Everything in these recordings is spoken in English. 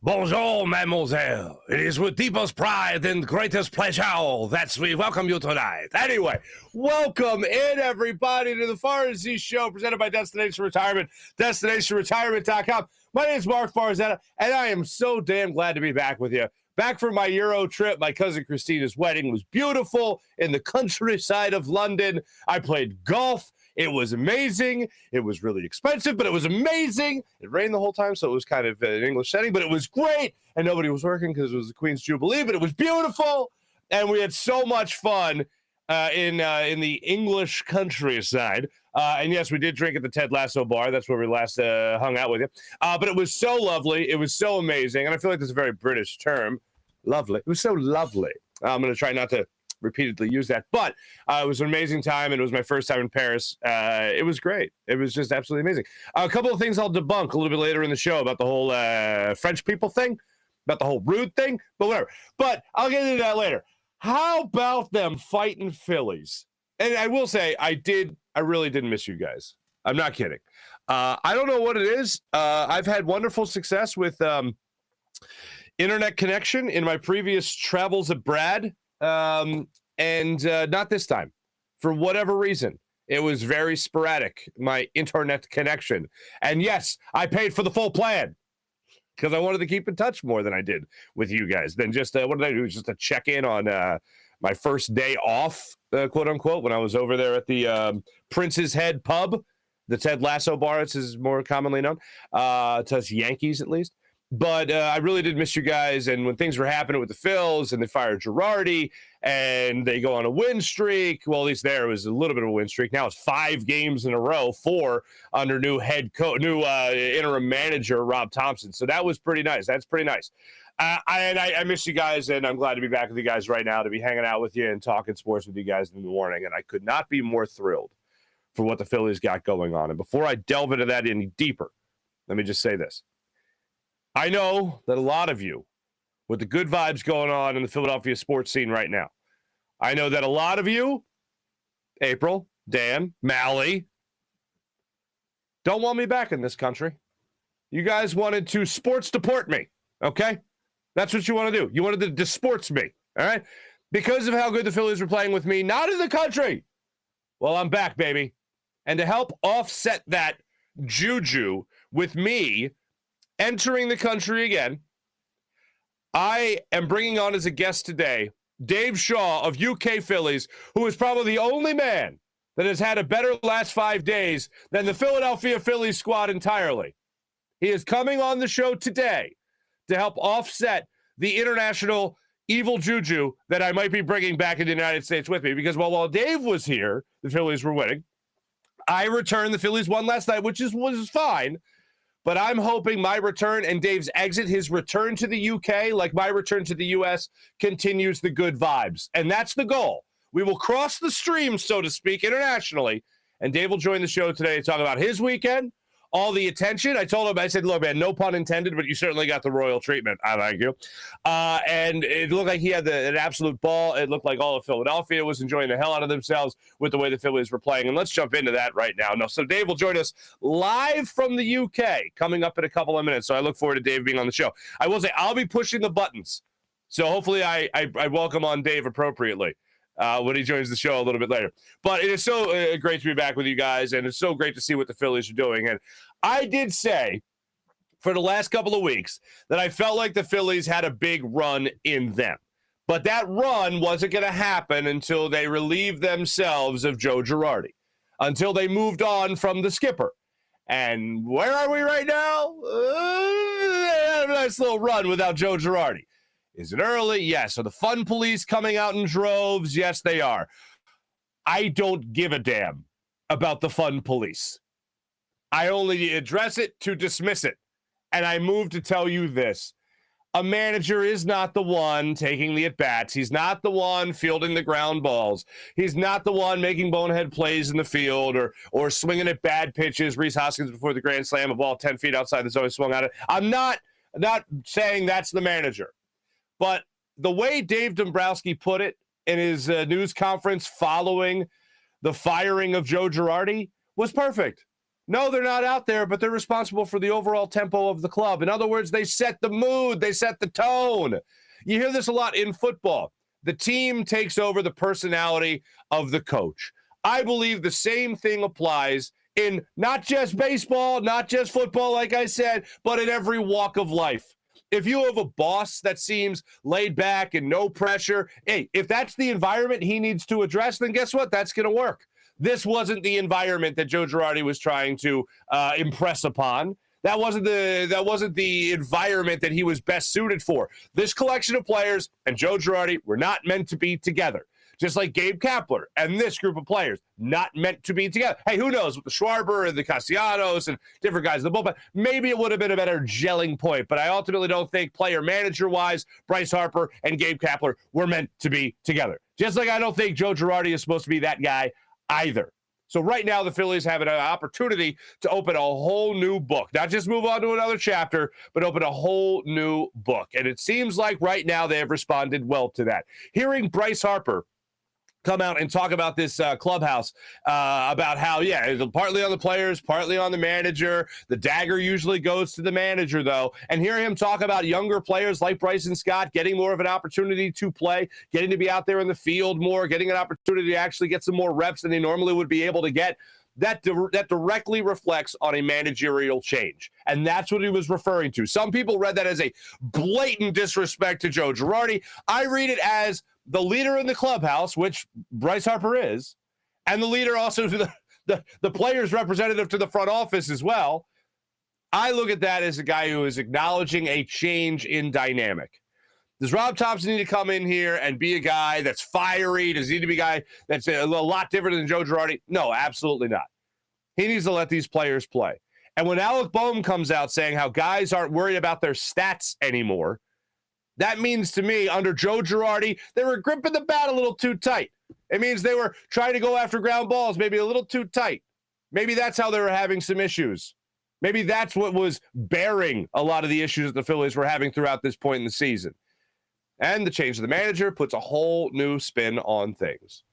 Bonjour, mademoiselle. It is with deepest pride and greatest pleasure that we welcome you tonight. Anyway, welcome in, everybody, to the Farzy Show, presented by Destination Retirement, destinationretirement.com. My name is Mark Farzetta, and I am so damn glad to be back with you. Back from my Euro trip. My cousin Christina's wedding was beautiful in the countryside of London. I played golf. It was amazing. It was really expensive, but it was amazing. It rained the whole time, so it was kind of an English setting, but it was great. And nobody was working because it was the Queen's Jubilee, but it was beautiful. And we had so much fun in the English countryside. And yes, we did drink at the Ted Lasso bar. That's where we last hung out with you. But it was so lovely. It was so amazing. And I feel like that's a very British term. Lovely. It was so lovely. I'm going to try not to repeatedly use that, but it was an amazing time, and it was my first time in Paris. It was great. It was just absolutely amazing. A couple of things I'll debunk a little bit later in the show about the whole French people thing, about the whole rude thing, but whatever. But I'll get into that later. How about them fighting Phillies? And I will say, I really did miss you guys. I'm not kidding. I don't know what it is. I've had wonderful success with internet connection in my previous travels abroad. And not this time, for whatever reason. It was very sporadic, my internet connection. And yes, I paid for the full plan because I wanted to keep in touch more than I did with you guys. Than just, what did I do? Just a check-in on my first day off, quote unquote, when I was over there at the Prince's Head pub, the Ted Lasso bar, as is more commonly known, to us Yankees at least. But I really did miss you guys, and when things were happening with the Phillies, and they fired Girardi, and they go on a win streak, well, at least there was a little bit of a win streak. Now it's 5 games in a row, 4 under new head coach, new interim manager, Rob Tomson. So that was pretty nice. That's pretty nice. I miss you guys, and I'm glad to be back with you guys right now, to be hanging out with you and talking sports with you guys in the morning. And I could not be more thrilled for what the Phillies got going on. And before I delve into that any deeper, let me just say this. I know that a lot of you, with the good vibes going on in the Philadelphia sports scene right now, I know that a lot of you, April, Dan, Mally, don't want me back in this country. You guys wanted to sports deport me, okay? That's what you want to do. You wanted to disports me, all right? Because of how good the Phillies were playing with me, not in the country. Well, I'm back, baby. And to help offset that juju with me entering the country again, I am bringing on as a guest today Dave Shaw of UK Phillies, who is probably the only man that has had a better last 5 days than the Philadelphia Phillies squad entirely. He is coming on the show today to help offset the international evil juju that I might be bringing back in the United States with me. Because while Dave was here, the Phillies were winning. I returned. The Phillies won last night, which was fine. But I'm hoping my return and Dave's exit, his return to the UK, like my return to the US, continues the good vibes. And that's the goal. We will cross the stream, so to speak, internationally. And Dave will join the show today to talk about his weekend, all the attention. I told him, I said, look, man, no pun intended, but you certainly got the royal treatment. I like you. And it looked like he had an absolute ball. It looked like all of Philadelphia was enjoying the hell out of themselves with the way the Phillies were playing. And let's jump into that right now. No, so Dave will join us live from the UK coming up in a couple of minutes. So I look forward to Dave being on the show. I will say I'll be pushing the buttons. So hopefully I welcome on Dave appropriately when he joins the show a little bit later. But it is so great to be back with you guys, and it's so great to see what the Phillies are doing. And I did say for the last couple of weeks that I felt like the Phillies had a big run in them. But that run wasn't going to happen until they relieved themselves of Joe Girardi, until they moved on from the skipper. And where are we right now? A nice little run without Joe Girardi. Is it early? Yes. Are the fun police coming out in droves? Yes, they are. I don't give a damn about the fun police. I only address it to dismiss it. And I move to tell you this. A manager is not the one taking the at-bats. He's not the one fielding the ground balls. He's not the one making bonehead plays in the field or swinging at bad pitches. Reese Hoskins before the grand slam, a ball 10 feet outside the zone, swung at it. I'm not saying that's the manager. But the way Dave Dombrowski put it in his news conference following the firing of Joe Girardi was perfect. No, they're not out there, but they're responsible for the overall tempo of the club. In other words, they set the mood, they set the tone. You hear this a lot in football. The team takes over the personality of the coach. I believe the same thing applies in not just baseball, not just football, like I said, but in every walk of life. If you have a boss that seems laid back and no pressure, hey, if that's the environment he needs to address, then guess what? That's going to work. This wasn't the environment that Joe Girardi was trying to impress upon. That wasn't the environment that he was best suited for. This collection of players and Joe Girardi were not meant to be together. Just like Gabe Kapler and this group of players, not meant to be together. Hey, who knows, with the Schwarber and the Castellanos and different guys in the bullpen, maybe it would have been a better gelling point, but I ultimately don't think player-manager-wise, Bryce Harper and Gabe Kapler were meant to be together. Just like I don't think Joe Girardi is supposed to be that guy either. So right now, the Phillies have an opportunity to open a whole new book. Not just move on to another chapter, but open a whole new book. And it seems like right now they have responded well to that. Hearing Bryce Harper come out and talk about this clubhouse, about how, yeah, it's partly on the players, partly on the manager. The dagger usually goes to the manager, though. And hear him talk about younger players like Bryce and Scott getting more of an opportunity to play, getting to be out there in the field more, getting an opportunity to actually get some more reps than they normally would be able to get. That directly reflects on a managerial change. And that's what he was referring to. Some people read that as a blatant disrespect to Joe Girardi. I read it as the leader in the clubhouse, which Bryce Harper is, and the leader also to the players' representative to the front office as well. I look at that as a guy who is acknowledging a change in dynamic. Does Rob Tomson need to come in here and be a guy that's fiery? Does he need to be a guy that's a lot different than Joe Girardi? No, absolutely not. He needs to let these players play. And when Alec Bohm comes out saying how guys aren't worried about their stats anymore, that means to me, under Joe Girardi, they were gripping the bat a little too tight. It means they were trying to go after ground balls maybe a little too tight. Maybe that's how they were having some issues. Maybe that's what was bearing a lot of the issues that the Phillies were having throughout this point in the season. And the change of the manager puts a whole new spin on things.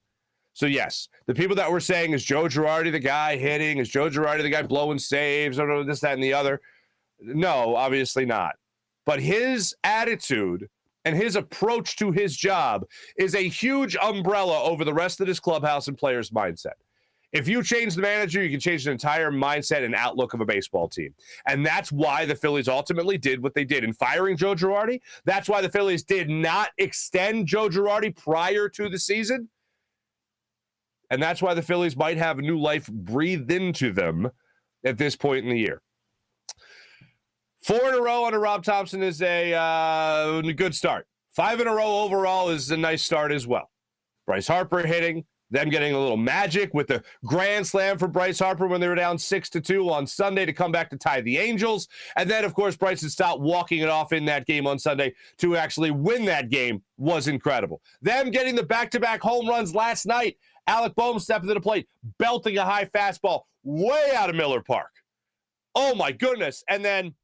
So, yes, the people that were saying, is Joe Girardi the guy hitting? Is Joe Girardi the guy blowing saves? Or this, that, and the other? No, obviously not. But his attitude and his approach to his job is a huge umbrella over the rest of this clubhouse and players' mindset. If you change the manager, you can change the entire mindset and outlook of a baseball team. And that's why the Phillies ultimately did what they did. In firing Joe Girardi, that's why the Phillies did not extend Joe Girardi prior to the season. And that's why the Phillies might have a new life breathed into them at this point in the year. 4 in a row under Rob Tomson is a good start. 5 in a row overall is a nice start as well. Bryce Harper hitting, them getting a little magic with the grand slam for Bryce Harper when they were down 6-2 on Sunday to come back to tie the Angels. And then, of course, Bryce had stopped walking it off in that game on Sunday to actually win that game was incredible. Them getting the back-to-back home runs last night. Alec Bohm stepping to the plate, belting a high fastball way out of Miller Park. Oh, my goodness. And then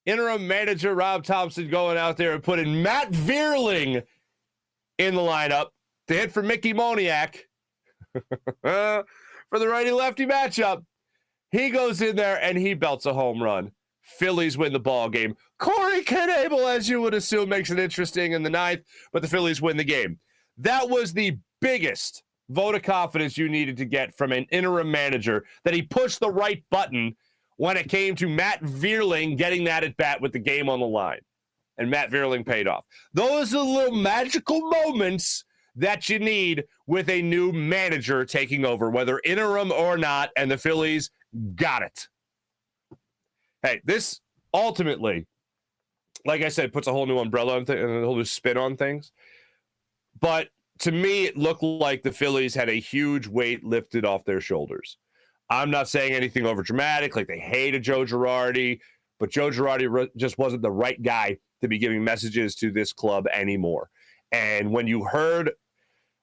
interim manager Rob Tomson going out there and putting Matt Vierling in the lineup to hit for Mickey Moniak for the righty-lefty matchup. He goes in there and he belts a home run. Phillies win the ball game. Corey Knebel, as you would assume, makes it interesting in the 9th, but the Phillies win the game. That was the biggest vote of confidence you needed to get from an interim manager, that he pushed the right button when it came to Matt Vierling getting that at bat with the game on the line. And Matt Vierling paid off. Those are the little magical moments that you need with a new manager taking over, whether interim or not, and the Phillies got it. Hey, this ultimately, like I said, puts a whole new umbrella and a whole new spin on things. But to me, it looked like the Phillies had a huge weight lifted off their shoulders. I'm not saying anything over dramatic, like they hated Joe Girardi, but Joe Girardi just wasn't the right guy to be giving messages to this club anymore. And when you heard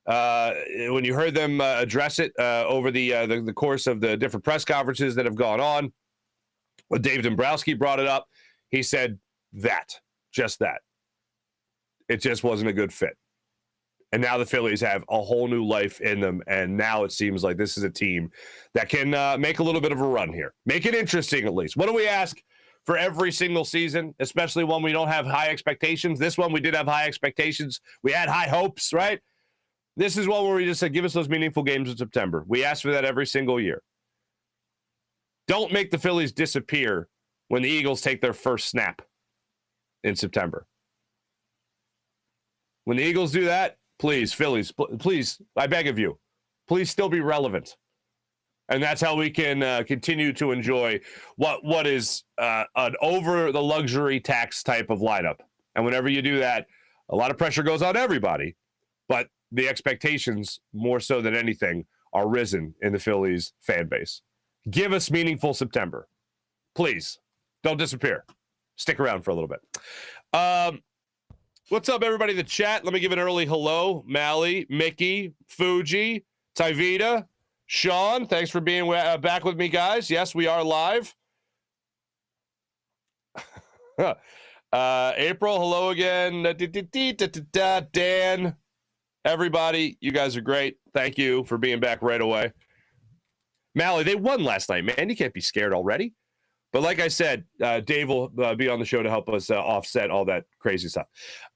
them address it over the course of the different press conferences that have gone on, when Dave Dombrowski brought it up, he said just that. It just wasn't a good fit. And now the Phillies have a whole new life in them, and now it seems like this is a team that can make a little bit of a run here. Make it interesting, at least. What do we ask for every single season, especially when we don't have high expectations? This one, we did have high expectations. We had high hopes, right? This is one where we just said, give us those meaningful games in September. We ask for that every single year. Don't make the Phillies disappear when the Eagles take their first snap in September. When the Eagles do that, please, Phillies, please, I beg of you, please still be relevant. And that's how we can continue to enjoy what is an over the luxury tax type of lineup. And whenever you do that, a lot of pressure goes on everybody, but the expectations, more so than anything, are risen in the Phillies fan base. Give us meaningful September. Please, don't disappear. Stick around for a little bit. What's up, everybody in the chat? Let me give an early hello. Mally, Mickey, Fuji, Tyvita, Sean, thanks for being back with me, guys. Yes, we are live. April, hello again. Dan, everybody, you guys are great. Thank you for being back right away. Mally, they won last night, man. You can't be scared already. But like I said, Dave will be on the show to help us offset all that crazy stuff.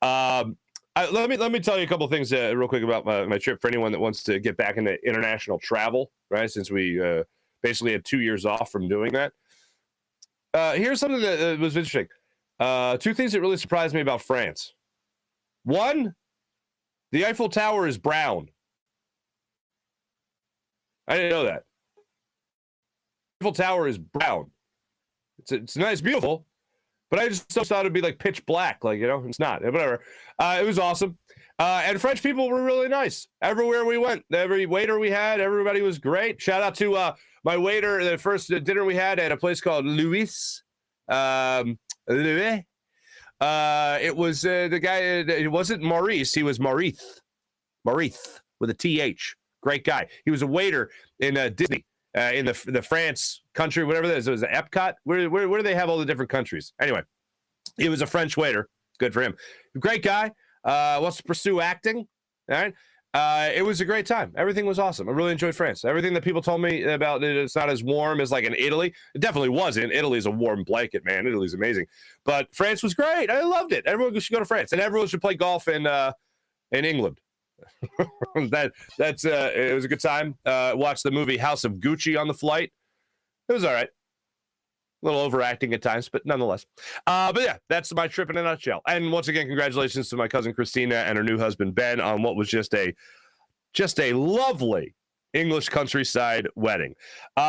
Let me tell you a couple of things real quick about my trip for anyone that wants to get back into international travel, right? Since we basically had 2 years off from doing that. Here's something that was interesting. Two things that really surprised me about France. One, the Eiffel Tower is brown. I didn't know that. Eiffel Tower is brown. It's nice, beautiful, but I just thought it'd be like pitch black, like, it's not. Whatever. It was awesome, and French people were really nice everywhere we went. Every waiter we had, everybody was great. Shout out to my waiter. The first dinner we had at a place called Louis. Louis. It was the guy. It wasn't Maurice. He was Maurice with a TH. Great guy. He was a waiter in Disney. In the France country, whatever that is. It was Epcot. Where do they have all the different countries? Anyway, he was a French waiter. Good for him. Great guy. Wants to pursue acting. All right. It was a great time. Everything was awesome. I really enjoyed France. Everything that people told me about it, it's not as warm as like in Italy. It definitely wasn't. Italy's a warm blanket, man. Italy's amazing. But France was great. I loved it. Everyone should go to France, and everyone should play golf in England. It was a good time. Watched the movie House of Gucci on the flight. It was all right. A little overacting at times, but nonetheless. But yeah, that's my trip in a nutshell. And once again, congratulations to my cousin Christina and her new husband Ben on what was just a lovely English countryside wedding.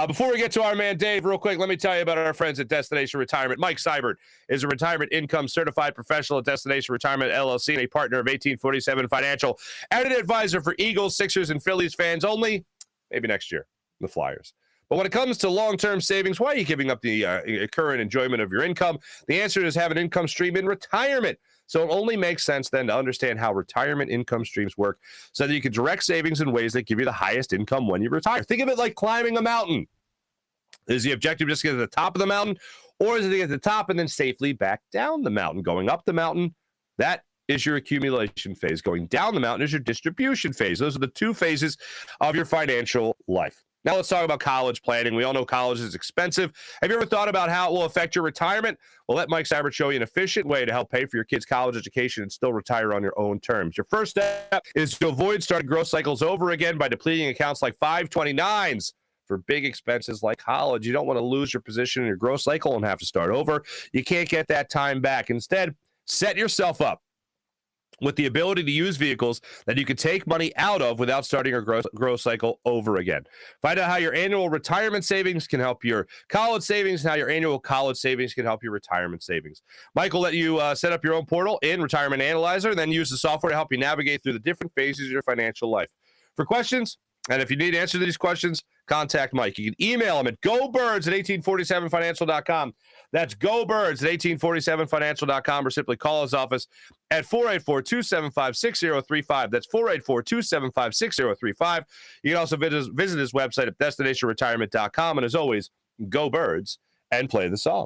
Before we get to our man Dave, real quick, let me tell you about our friends at Destination Retirement. Mike Seibert is a retirement income certified professional at Destination Retirement LLC and a partner of 1847 Financial and an advisor for Eagles, Sixers, and Phillies fans only. Maybe next year, the Flyers. But when it comes to long-term savings, why are you giving up the current enjoyment of your income? The answer is have an income stream in retirement. So it only makes sense then to understand how retirement income streams work so that you can direct savings in ways that give you the highest income when you retire. Think of it like climbing a mountain. Is the objective just to get to the top of the mountain, or is it to get to the top and then safely back down the mountain? Going up the mountain, that is your accumulation phase. Going down the mountain is your distribution phase. Those are the two phases of your financial life. Now let's talk about college planning. We all know college is expensive. Have you ever thought about how it will affect your retirement? Well, let Mike Seibert show you an efficient way to help pay for your kids' college education and still retire on your own terms. Your first step is to avoid starting growth cycles over again by depleting accounts like 529s for big expenses like college. You don't want to lose your position in your growth cycle and have to start over. You can't get that time back. Instead, set yourself up with the ability to use vehicles that you can take money out of without starting your growth cycle over again. Find out how your annual retirement savings can help your college savings and how your annual college savings can help your retirement savings. Mike will let you set up your own portal in Retirement Analyzer, and then use the software to help you navigate through the different phases of your financial life. For questions, and if you need answers to these questions, contact Mike. You can email him at gobirds@1847financial.com. That's gobirds@1847financial.com, or simply call his office at 484-275-6035. That's 484-275-6035. You can also visit his website at destinationretirement.com. And as always, go Birds and play the song.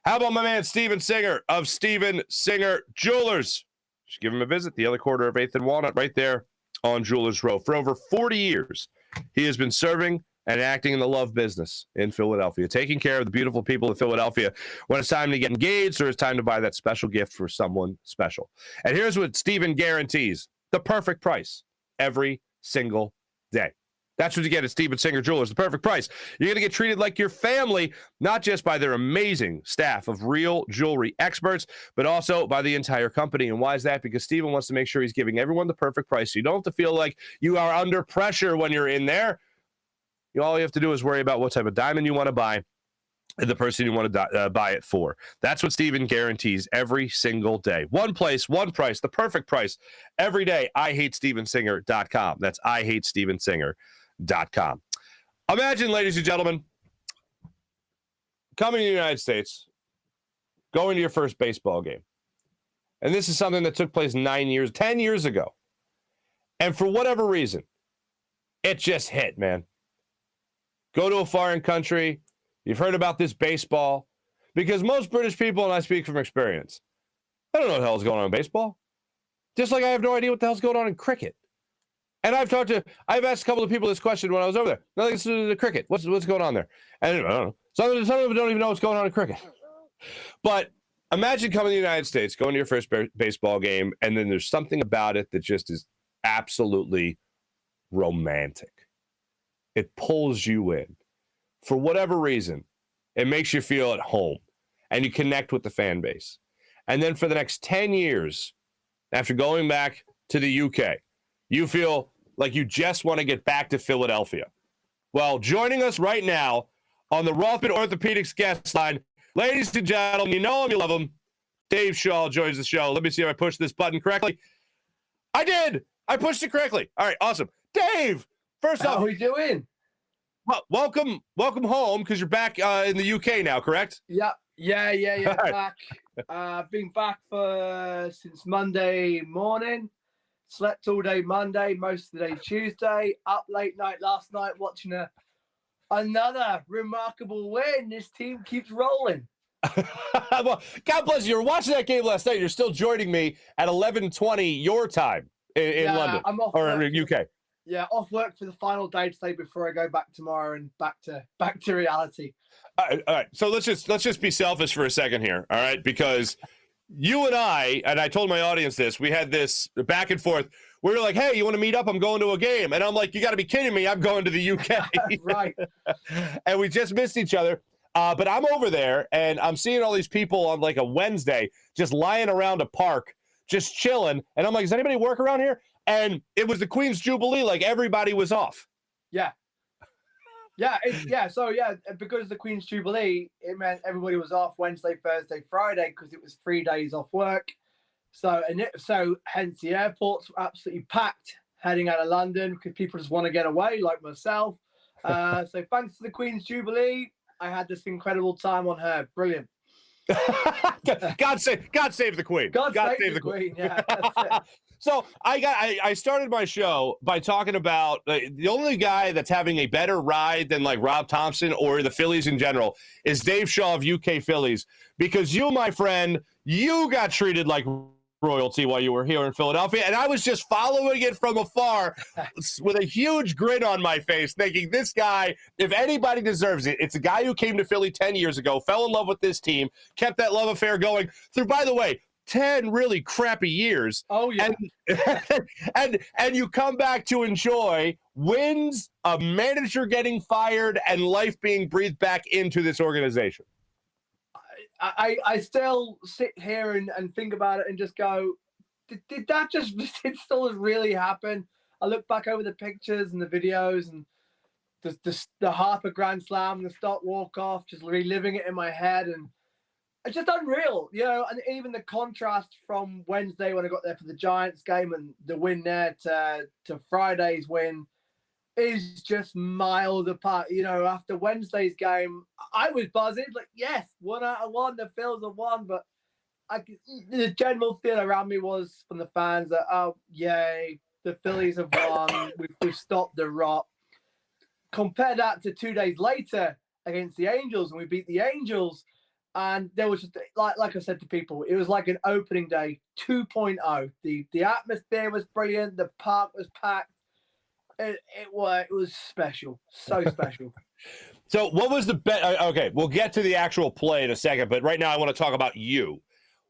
How about my man Steven Singer of Steven Singer Jewelers? Just give him a visit, the other corner of 8th and Walnut, right there on Jewelers Row. For over 40 years, he has been serving and acting in the love business in Philadelphia, taking care of the beautiful people of Philadelphia when it's time to get engaged or it's time to buy that special gift for someone special. And here's what Steven guarantees: the perfect price every single day. That's what you get at Steven Singer Jewelers, the perfect price. You're going to get treated like your family, not just by their amazing staff of real jewelry experts, but also by the entire company. And why is that? Because Steven wants to make sure he's giving everyone the perfect price. So you don't have to feel like you are under pressure when you're in there. All you have to do is worry about what type of diamond you want to buy and the person you want to buy it for. That's what Steven guarantees every single day. One place, one price, the perfect price every day. IHateStevenSinger.com. That's IHateStevenSinger.com. Imagine, ladies and gentlemen, coming to the United States, going to your first baseball game. And this is something that took place 10 years ago. And for whatever reason, it just hit, man. Go to a foreign country. You've heard about this baseball. Because most British people, and I speak from experience, I don't know what the hell's going on in baseball. Just like I have no idea what the hell's going on in cricket. And I've asked a couple of people this question when I was over there. Nothing to do with the cricket. What's going on there? And I don't know. Some of them don't even know what's going on in cricket. But imagine coming to the United States, going to your first baseball game, and then there's something about it that just is absolutely romantic. It pulls you in. For whatever reason, it makes you feel at home, and you connect with the fan base. And then for the next 10 years, after going back to the UK, you feel like you just want to get back to Philadelphia. Well, joining us right now on the Rothman Orthopedics guest line, ladies and gentlemen, you know him, you love him, Dave Shaw joins the show. Let me see if I pushed this button correctly. I did. I pushed it correctly. All right, awesome. Dave, first off, how are we doing? Well, welcome home, because you're back in the UK now, correct? Yeah. Right. Back. Been back since Monday morning. Slept all day Monday, most of the day Tuesday. Up late night last night watching another remarkable win. This team keeps rolling. Well, God bless you. You were watching that game last night. You're still joining me at 11:20 your time in London. I'm off or UK. Yeah, off work for the final day today before I go back tomorrow and back to reality. All right. So let's just be selfish for a second here. All right, because you and I told my audience this, we had this back and forth. We were like, hey, you want to meet up? I'm going to a game. And I'm like, you got to be kidding me. I'm going to the UK. Right. And we just missed each other. But I'm over there, and I'm seeing all these people on like a Wednesday just lying around a park, just chilling. And I'm like, does anybody work around here? And it was the Queen's Jubilee. Like, everybody was off. Yeah. So because of the Queen's Jubilee, it meant everybody was off Wednesday, Thursday, Friday, because it was 3 days off work. So hence the airports were absolutely packed heading out of London because people just want to get away, like myself. So thanks to the Queen's Jubilee, I had this incredible time on her. Brilliant. God save the Queen. God save the Queen. Yeah. That's it. So I started my show by talking about the only guy that's having a better ride than like Rob Tomson or the Phillies in general is Dave Shaw of UK Phillies, because you, my friend, you got treated like royalty while you were here in Philadelphia, and I was just following it from afar with a huge grin on my face, thinking, this guy, if anybody deserves it, it's a guy who came to Philly 10 years ago, fell in love with this team, kept that love affair going through, by the way, 10 really crappy years. Oh, yeah. And you come back to enjoy wins, a manager getting fired, and life being breathed back into this organization. I still sit here and think about it and just go, did that just still really happen? I look back over the pictures and the videos and the Harper Grand Slam, the start walk-off, just reliving it in my head, and it's just unreal, and even the contrast from Wednesday when I got there for the Giants game and the win there to Friday's win is just miles apart. After Wednesday's game, I was buzzing, like, yes, 1 out of 1, the Phils have won, but the general feel around me was from the fans that, oh, yay, the Phillies have won, we've stopped the rot. Compare that to 2 days later against the Angels, and we beat the Angels. And there was just, like I said to people, it was like an opening day 2.0. The atmosphere was brilliant. The park was packed. It was special, so special. So what was the best? Okay, we'll get to the actual play in a second, but right now I want to talk about you.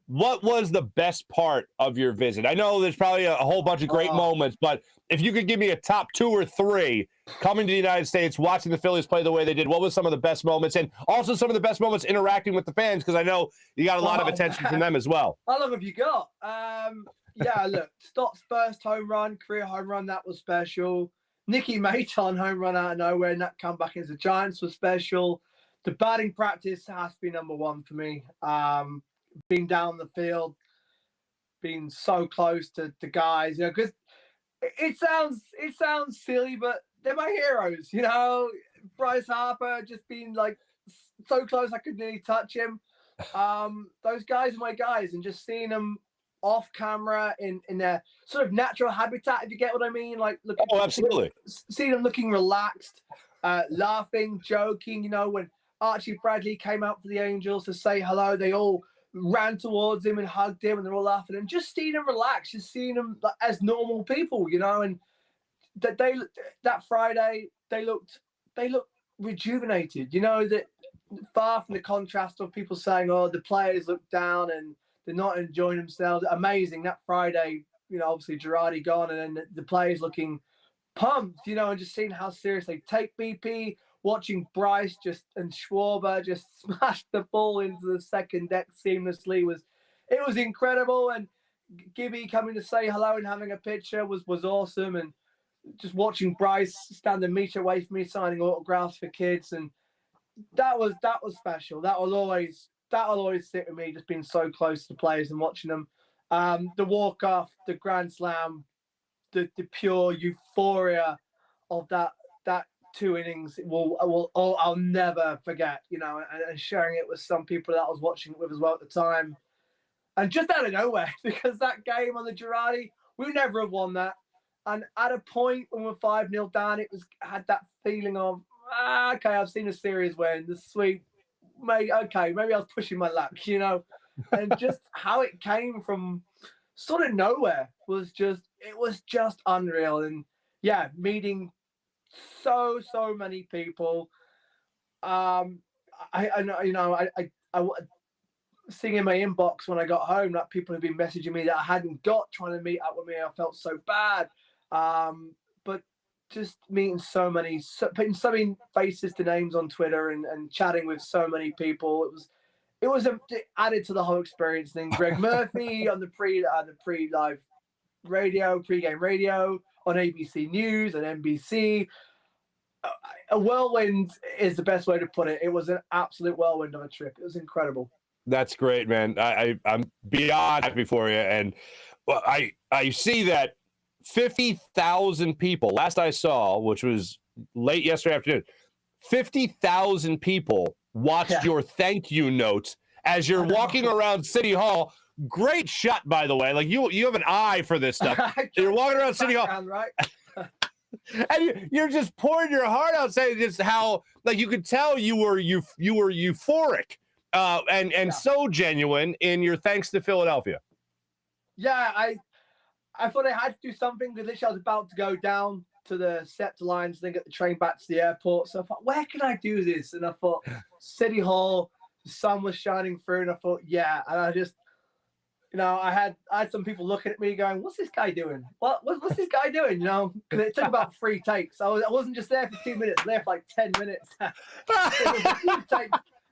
What was the best part of your visit? I know there's probably a whole bunch of great moments, but if you could give me a top 2 or 3 coming to the United States, watching the Phillies play the way they did, what was some of the best moments? And also some of the best moments interacting with the fans, because I know you got a lot of attention from them as well. How long have you got? Yeah, look, Stott's first home run, career home run, that was special. Nicky Maton home run out of nowhere, and that comeback against the Giants was special. The batting practice has to be number 1 for me. Being down the field, being so close to the guys, because it sounds silly, but they're my heroes, Bryce Harper just being like so close I could nearly touch him. Those guys are my guys, and just seeing them off camera in their sort of natural habitat, if you get what I mean, like absolutely, seeing them looking relaxed, laughing, joking. When Archie Bradley came out for the Angels to say hello, they all ran towards him and hugged him, and they're all laughing, and just seeing them relax, just seeing them as normal people, and that Friday they looked rejuvenated, that far from the contrast of people saying, oh, the players look down and they're not enjoying themselves. Amazing. That Friday, obviously Girardi gone, and then the players looking pumped, and just seeing how serious they take BP, watching Bryce and Schwarber just smash the ball into the second deck seamlessly it was incredible. And Gibby coming to say hello and having a picture was awesome. And just watching Bryce stand a meter away from me signing autographs for kids, and that was special. That will always sit with me, just being so close to the players and watching them. The walk-off, the grand slam, the pure euphoria of that 2 innings I'll never forget, and sharing it with some people that I was watching it with as well at the time. And just out of nowhere, because that game on the Girardi, we would never have won that. And at a point when we're 5-0 down, had that feeling of, okay, I've seen a series win, the sweep. Maybe I was pushing my luck, and just how it came from sort of nowhere was just unreal. And yeah, meeting so many people. I seeing in my inbox when I got home that people have been messaging me that I hadn't got, trying to meet up with me. I felt so bad. But just meeting putting so many faces to names on Twitter and chatting with so many people, it was added to the whole experience. Then Greg Murphy on the pre-live radio, pre-game radio on ABC News and NBC. A whirlwind is the best way to put it. It was an absolute whirlwind of a trip. It was incredible. That's great, man. I'm beyond happy for you. And well, I see that 50,000 people, last I saw, which was late yesterday afternoon, 50,000 people watched your thank you notes as you're walking around City Hall. Great shot, by the way. Like you have an eye for this stuff. You're walking around City Hall, right? and you're just pouring your heart out, saying just how, like, you could tell you were euphoric and so genuine in your thanks to Philadelphia. Yeah, I thought I had to do something, because literally I was about to go down to the Scepter Lines, then get the train back to the airport. So I thought, where can I do this? And I thought, City Hall, the sun was shining through, and I thought, yeah. And I just, I had some people looking at me going, what's this guy doing? What's this guy doing? Because it took about 3 takes. I wasn't just there for 2 minutes, there for like 10 minutes.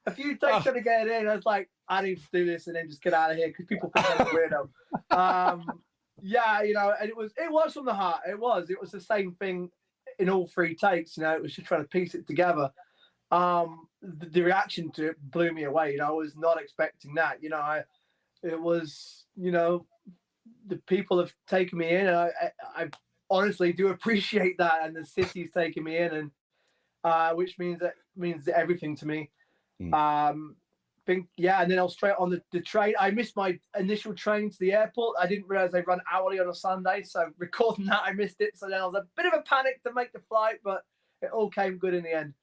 a few takes trying to get it in. I was like, I need to do this and then just get out of here, because people think I'm a weirdo. Yeah, and it was from the heart. It was the same thing in all 3 takes. It was just trying to piece it together. The reaction to it blew me away. I was not expecting that. It was, the people have taken me in, and I honestly do appreciate that. And the city's taken me in, and which means everything to me. And then I was straight on the train. I missed my initial train to the airport. I didn't realize they run hourly on a Sunday, so recording that, I missed it. So then I was a bit of a panic to make the flight, but it all came good in the end.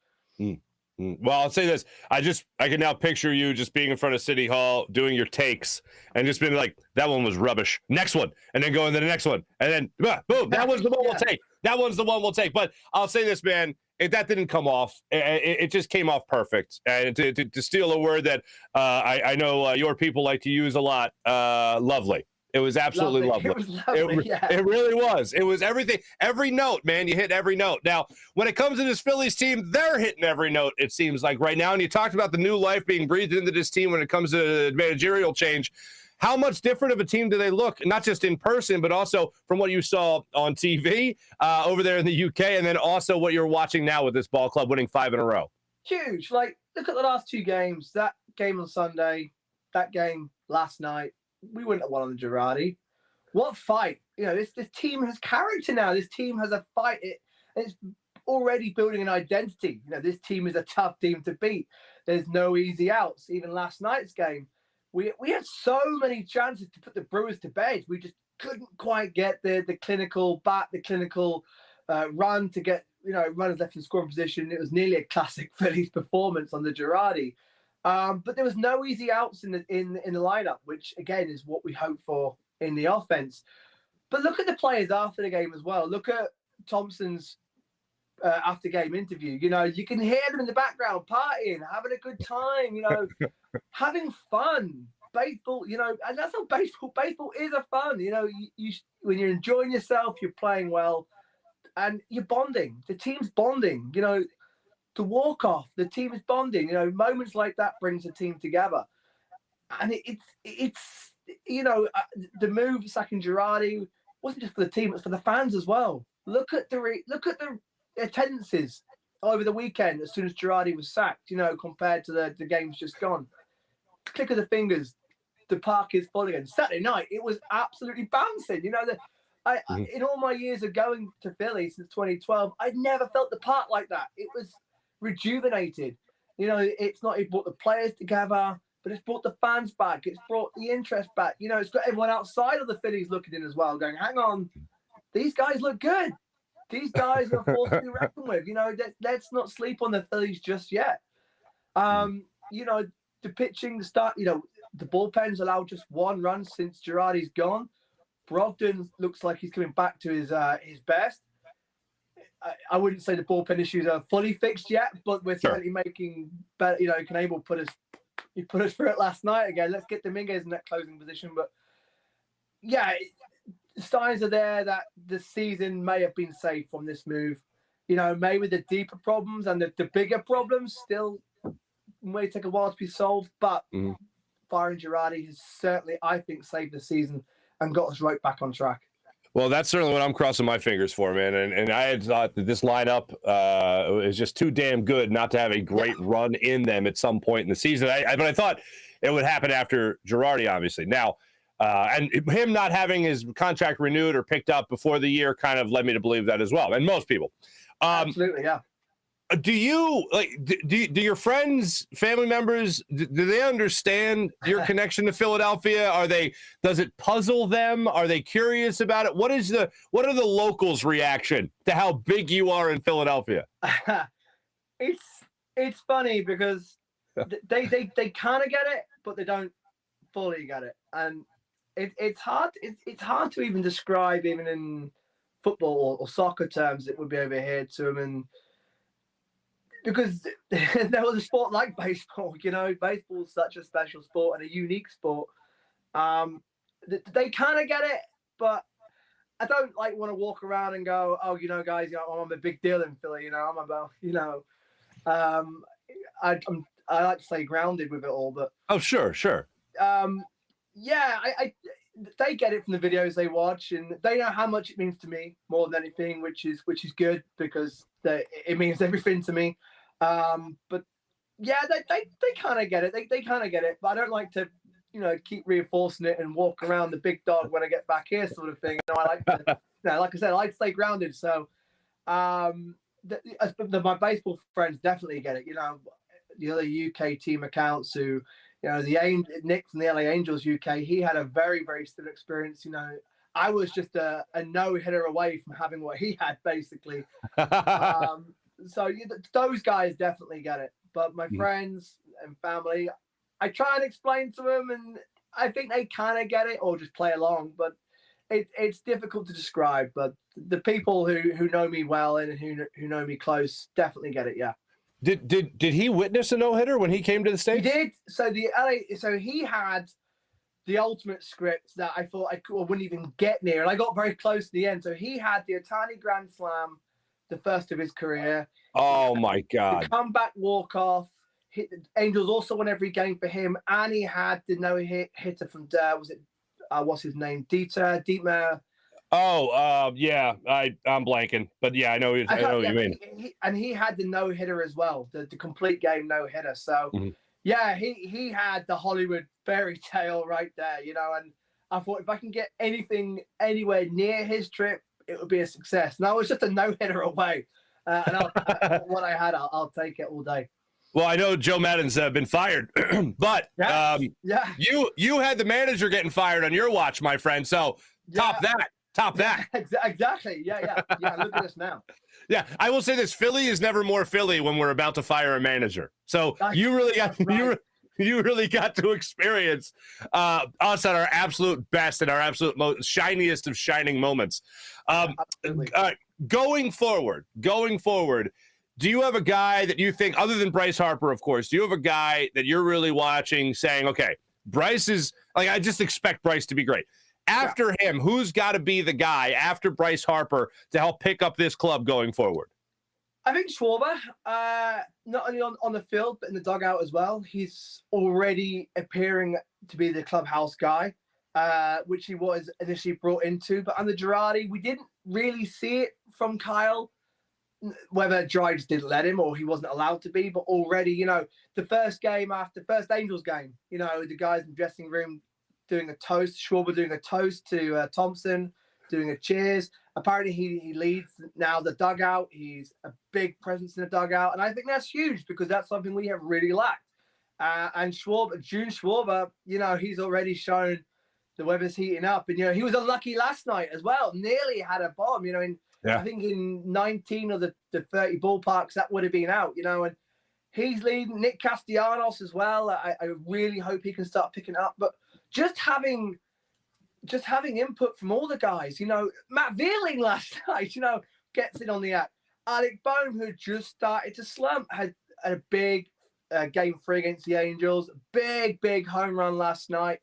Well, I'll say this. I can now picture you just being in front of City Hall, doing your takes, and just being like, that one was rubbish. Next one. And then going to the next one. And then, boom, that one's the one we'll take. That one's the one we'll take. But I'll say this, man. That didn't come off. It just came off perfect. And to steal a word that I know your people like to use a lot, lovely. It was absolutely lovely. It was lovely, It really was. It was everything. Every note, man. You hit every note. Now, when it comes to this Phillies team, they're hitting every note, it seems like right now. And you talked about the new life being breathed into this team when it comes to managerial change. How much different of a team do they look, not just in person, but also from what you saw on TV over there in the UK, and then also what you're watching now with this ball club winning 5 in a row? Huge. Like, look at the last 2 games. That game on Sunday, that game last night. We wouldn't have won on the Girardi. What fight? You know, this team has character now. This team has a fight. It's already building an identity. You know, this team is a tough team to beat. There's no easy outs. Even last night's game, we had so many chances to put the Brewers to bed. We just couldn't quite get the clinical bat, the clinical run to get, runners left in scoring position. It was nearly a classic Phillies performance on the Girardi. But there was no easy outs in the lineup, which again is what we hope for in the offense. But look at the players after the game as well. Look at Tomson's after game interview. You can hear them in the background partying, having a good time. Having fun. Baseball, and that's how baseball is a fun. You when you're enjoying yourself, you're playing well, and you're bonding. The team's bonding. To walk off, the team is bonding. Moments like that brings the team together, and it's the move sacking Girardi wasn't just for the team; it's for the fans as well. Look at the attendances over the weekend as soon as Girardi was sacked. Compared to the games just gone. Click of the fingers, the park is full again. Saturday night, it was absolutely bouncing. In all my years of going to Philly since 2012, I'd never felt the park like that. It was rejuvenated. It brought the players together, but it's brought the fans back. It's brought the interest back. It's got everyone outside of the Phillies looking in as well, going, hang on, these guys look good. These guys are a force to be reckoned with. Let's not sleep on the Phillies just yet. The pitching, the bullpen's allowed just 1 run since Girardi's gone. Brogdon looks like he's coming back to his best. I wouldn't say the bullpen issues are fully fixed yet, but we're certainly making better. Canable put us through it last night again. Let's get Dominguez in that closing position. But yeah, signs are there that the season may have been saved from this move. Maybe the deeper problems and the bigger problems still may take a while to be solved. But firing Girardi has certainly, I think, saved the season and got us right back on track. Well, that's certainly what I'm crossing my fingers for, man. And I had thought that this lineup is just too damn good not to have a great run in them at some point in the season. But I thought it would happen after Girardi, obviously. Now, and him not having his contract renewed or picked up before the year kind of led me to believe that as well. And most people. Absolutely, yeah. Do you do your friends, family members, do they understand your connection to Philadelphia? Does it puzzle them? Are they curious about it? What are the locals' reaction to how big you are in Philadelphia? It's funny because they kind of get it, but they don't fully get it. And it's hard to even describe, even in football or soccer terms, it would be over here to them. And because there's no other sport like baseball, baseball is such a special sport and a unique sport. They kind of get it, but I don't want to walk around and go, oh, guys, I'm a big deal in Philly. I'm about, I like to stay grounded with it all, but oh, sure. Yeah, they get it from the videos they watch, and they know how much it means to me more than anything, which is good because it means everything to me. But yeah, they kind of get it. They kind of get it, but I don't like to, keep reinforcing it and walk around the big dog when I get back here, sort of thing. I like to, like I said, I like to stay grounded. So, my baseball friends definitely get it. The other UK team accounts who, Nick from the LA Angels UK, he had a very, very similar experience. I was just a no-hitter away from having what he had, basically. So those guys definitely get it. but my friends and family, I try and explain to them, and I think they kind of get it or just play along. But it's difficult to describe. But the people who know me well and who know me close definitely get it. Yeah. Did he witness a no-hitter when he came to the States? He did. So he had the ultimate script that I thought I wouldn't even get near, and I got very close to the end. So he had the Otani Grand Slam, the first of his career. Oh my God! The comeback walk-off. The Angels also won every game for him, and he had the no-hitter from what's his name? Dietmar. Oh, yeah, I'm blanking, but yeah, I know what you mean. He had the no-hitter as well, the complete game no-hitter. So, yeah, he had the Hollywood fairy tale right there, and I thought if I can get anything anywhere near his trip, it would be a success. And I was just a no-hitter away, and what I had, I'll take it all day. Well, I know Joe Maddon's been fired, but you had the manager getting fired on your watch, my friend. So top that. Exactly. Yeah. Look at us now. Yeah, I will say this: Philly is never more Philly when we're about to fire a manager. So you really got you really got to experience us at our absolute best and our absolute most shiniest of shining moments. Going forward, do you have a guy that you think, other than Bryce Harper, of course, do you have a guy that you're really watching saying, okay, Bryce is like, I just expect Bryce to be great. After him, who's got to be the guy after Bryce Harper to help pick up this club going forward? I think Schwarber, not only on the field, but in the dugout as well. He's already appearing to be the clubhouse guy, which he was initially brought into. But on the Girardi, we didn't really see it from Kyle, whether Girardi just didn't let him or he wasn't allowed to be. But already, the first Angels game, the guys in the dressing room doing a toast, Schwarber doing a toast to Tomson, doing a cheers. Apparently he leads now the dugout. He's a big presence in the dugout. And I think that's huge because that's something we have really lacked. And June Schwarber, he's already shown the weather's heating up. And, he was unlucky last night as well. Nearly had a bomb, I think in 19 of the 30 ballparks, that would have been out, and he's leading. Nick Castellanos as well. I really hope he can start picking up. But just having input from all the guys, Matt Vierling last night, gets in on the act. Alec Bohm, who just started to slump, had a big game 3 against the Angels, big home run last night.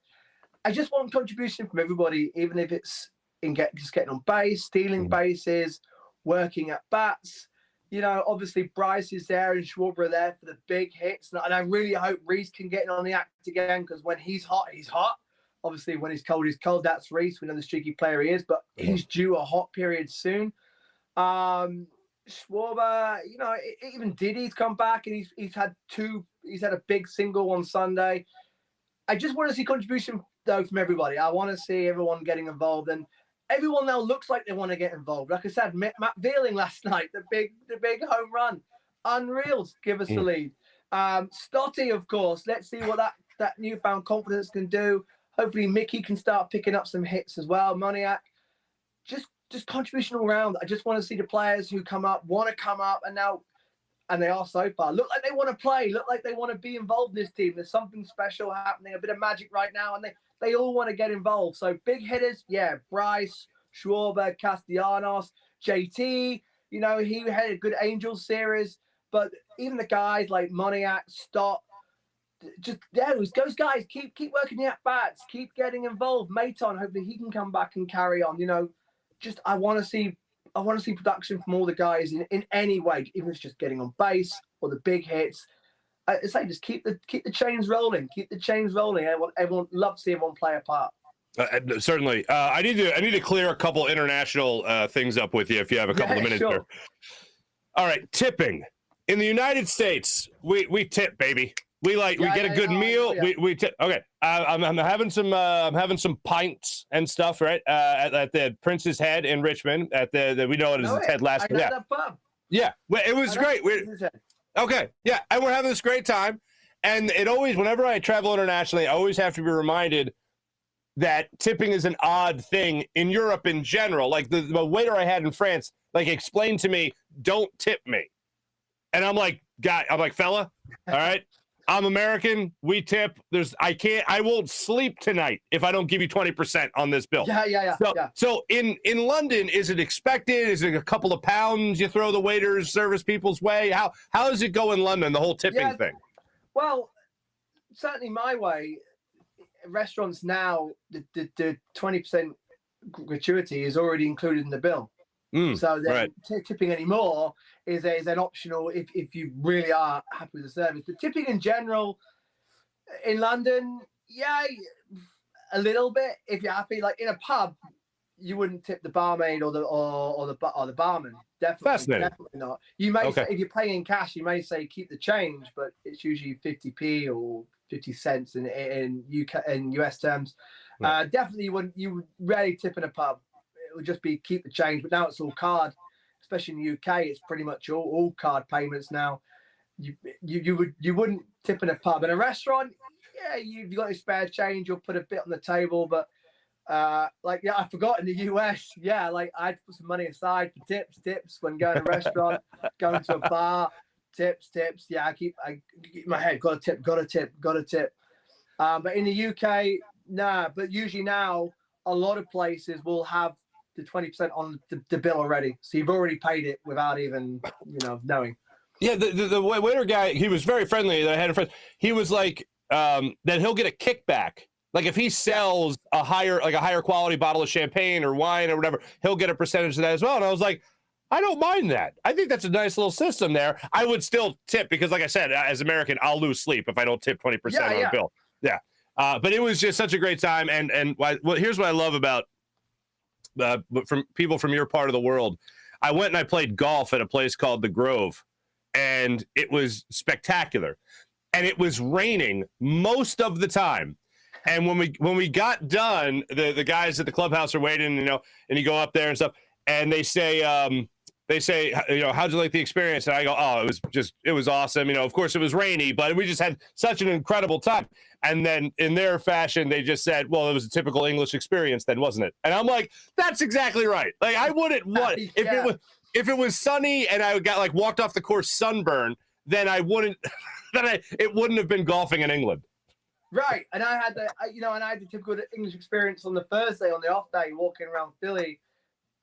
I just want contribution from everybody, even if it's in just getting on base, stealing bases, working at bats. Obviously Bryce is there and Schwarber are there for the big hits. And I really hope Reese can get in on the act again, because when he's hot, he's hot. Obviously, when he's cold, That's Reese. We know the streaky player he is, but he's due a hot period soon. Schwarber, even Diddy's come back and he's had a big single on Sunday. I just want to see contribution, though, from everybody. I want to see everyone getting involved. And everyone now looks like they want to get involved. Like I said, Matt Vierling last night, the big home run. Unreal to give us the lead. Stotty, of course. Let's see what that newfound confidence can do. Hopefully Mickey can start picking up some hits as well. Moniak. Just contribution all around. I just want to see the players who want to come up, and they are so far. Look like they want to play. Look like they want to be involved in this team. There's something special happening, a bit of magic right now, and they all want to get involved. So big hitters, Bryce, Schwarber, Castellanos, JT, he had a good Angels series, but even the guys like Moniak, Stott, those guys keep working the at-bats, keep getting involved. Maton, hopefully he can come back and carry on. I want to see production from all the guys in any way, even if it's just getting on base or the big hits. It's like just keep the chains rolling. Keep the chains rolling. Everyone loves to see everyone play a part. Certainly. I need to clear a couple international things up with you if you have a couple of minutes sure. there. All right, tipping. In the United States, we tip, baby. We get a good meal. Yeah. We tip. Okay. I'm having some pints and stuff, right? At the Prince's Head in Richmond. We know it as the Ted Lasso. Yeah. That pub. Yeah. Well, it was great. Okay. Yeah. And we're having this great time. And it always, whenever I travel internationally, I always have to be reminded that tipping is an odd thing in Europe in general. Like the waiter I had in France, explained to me, don't tip me. And I'm like, fella, all right, I'm American. We tip. I won't sleep tonight if I don't give you 20% on this bill. Yeah. So in London, is it expected? Is it a couple of pounds you throw the waiters, service people's way? How does it go in London, the whole tipping thing? Well, certainly my way. Restaurants now, the 20% gratuity is already included in the bill. So then tipping anymore is an optional if you really are happy with the service. But tipping in general in London, yeah, a little bit if you're happy. Like in a pub, you wouldn't tip the barmaid or the barman. Definitely not. You may say, if you're paying in cash, you may say keep the change, but it's usually 50p or 50 cents in US terms. Definitely you would rarely tip in a pub. It would just be keep the change, but now it's all card. Especially in the UK, it's pretty much all card payments now. You wouldn't tip in a pub. In a restaurant, yeah, you've got any spare change, you'll put a bit on the table, but I forgot in the US, I'd put some money aside for tips when going to a restaurant, going to a bar, tips. Yeah, I keep in my head, got a tip. But in the UK, nah, but usually now a lot of places will have the 20% on the bill already. So you've already paid it without even, knowing. Yeah, the waiter guy, he was very friendly. I had a friend. He was like, that he'll get a kickback. Like if he sells a higher quality bottle of champagne or wine or whatever, he'll get a percentage of that as well. And I was like, I don't mind that. I think that's a nice little system there. I would still tip because, like I said, as American, I'll lose sleep if I don't tip 20% on a bill. Yeah. But it was just such a great time. And here's what I love about from people from your part of the world. I went and I played golf at a place called The Grove, and it was spectacular. And it was raining most of the time. And when we got done, the guys at the clubhouse are waiting, and you go up there and stuff, and they say, how'd you like the experience? And I go, oh, it was awesome. Of course it was rainy, but we just had such an incredible time. And then in their fashion, they just said, well, it was a typical English experience then, wasn't it? And I'm like, that's exactly right. Like I wouldn't want if it was sunny and I got walked off the course sunburn, then I wouldn't. It wouldn't have been golfing in England. Right, and I had the typical English experience on the Thursday, on the off day, walking around Philly.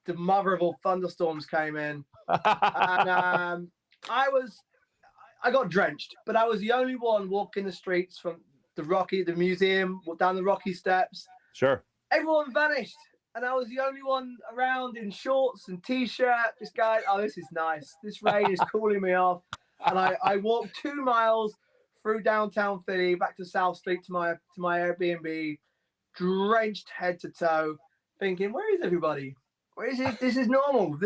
The mother of all thunderstorms came in, and I got drenched, but I was the only one walking the streets from the museum, down the Rocky Steps. Sure. Everyone vanished, and I was the only one around in shorts and t-shirt, just going, oh, this is nice. This rain is cooling me off, and I walked 2 miles through downtown Philly, back to South Street to my Airbnb, drenched head to toe, thinking, where is everybody? Where is it? This is normal.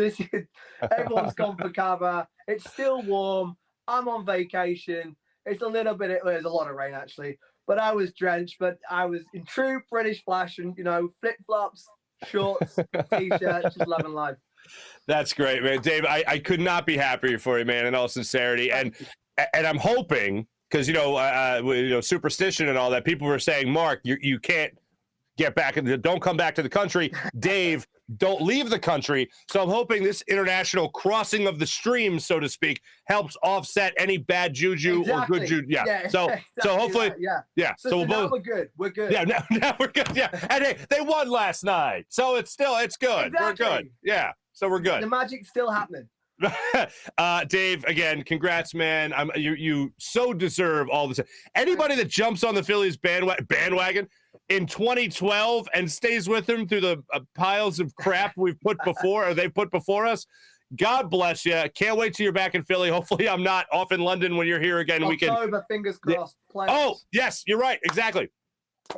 Everyone's gone for cover. It's still warm. I'm on vacation. There's a lot of rain actually, but I was drenched. But I was in true British fashion, flip flops, shorts, t-shirt, just loving life. That's great, man, Dave. I could not be happier for you, man. In all sincerity, and I'm hoping. Because, superstition and all that, people were saying, Mark, you can't get back. Don't come back to the country. Dave, don't leave the country. So I'm hoping this international crossing of the stream, so to speak, helps offset any bad juju or good juju. Yeah. So hopefully. Right. Yeah. So now we're good. We're good. Yeah. Now we're good. Yeah. And hey, they won last night. So it's good. Exactly. We're good. Yeah. So we're good. The magic's still happening. Dave, again, congrats, man. You so deserve all this. Anybody that jumps on the Phillies bandwagon in 2012 and stays with them through the piles of crap we've put before, or they put before us, God bless you. Can't wait till you're back in Philly. Hopefully I'm not off in London when you're here again. October, fingers crossed. Oh, yes, you're right. Exactly.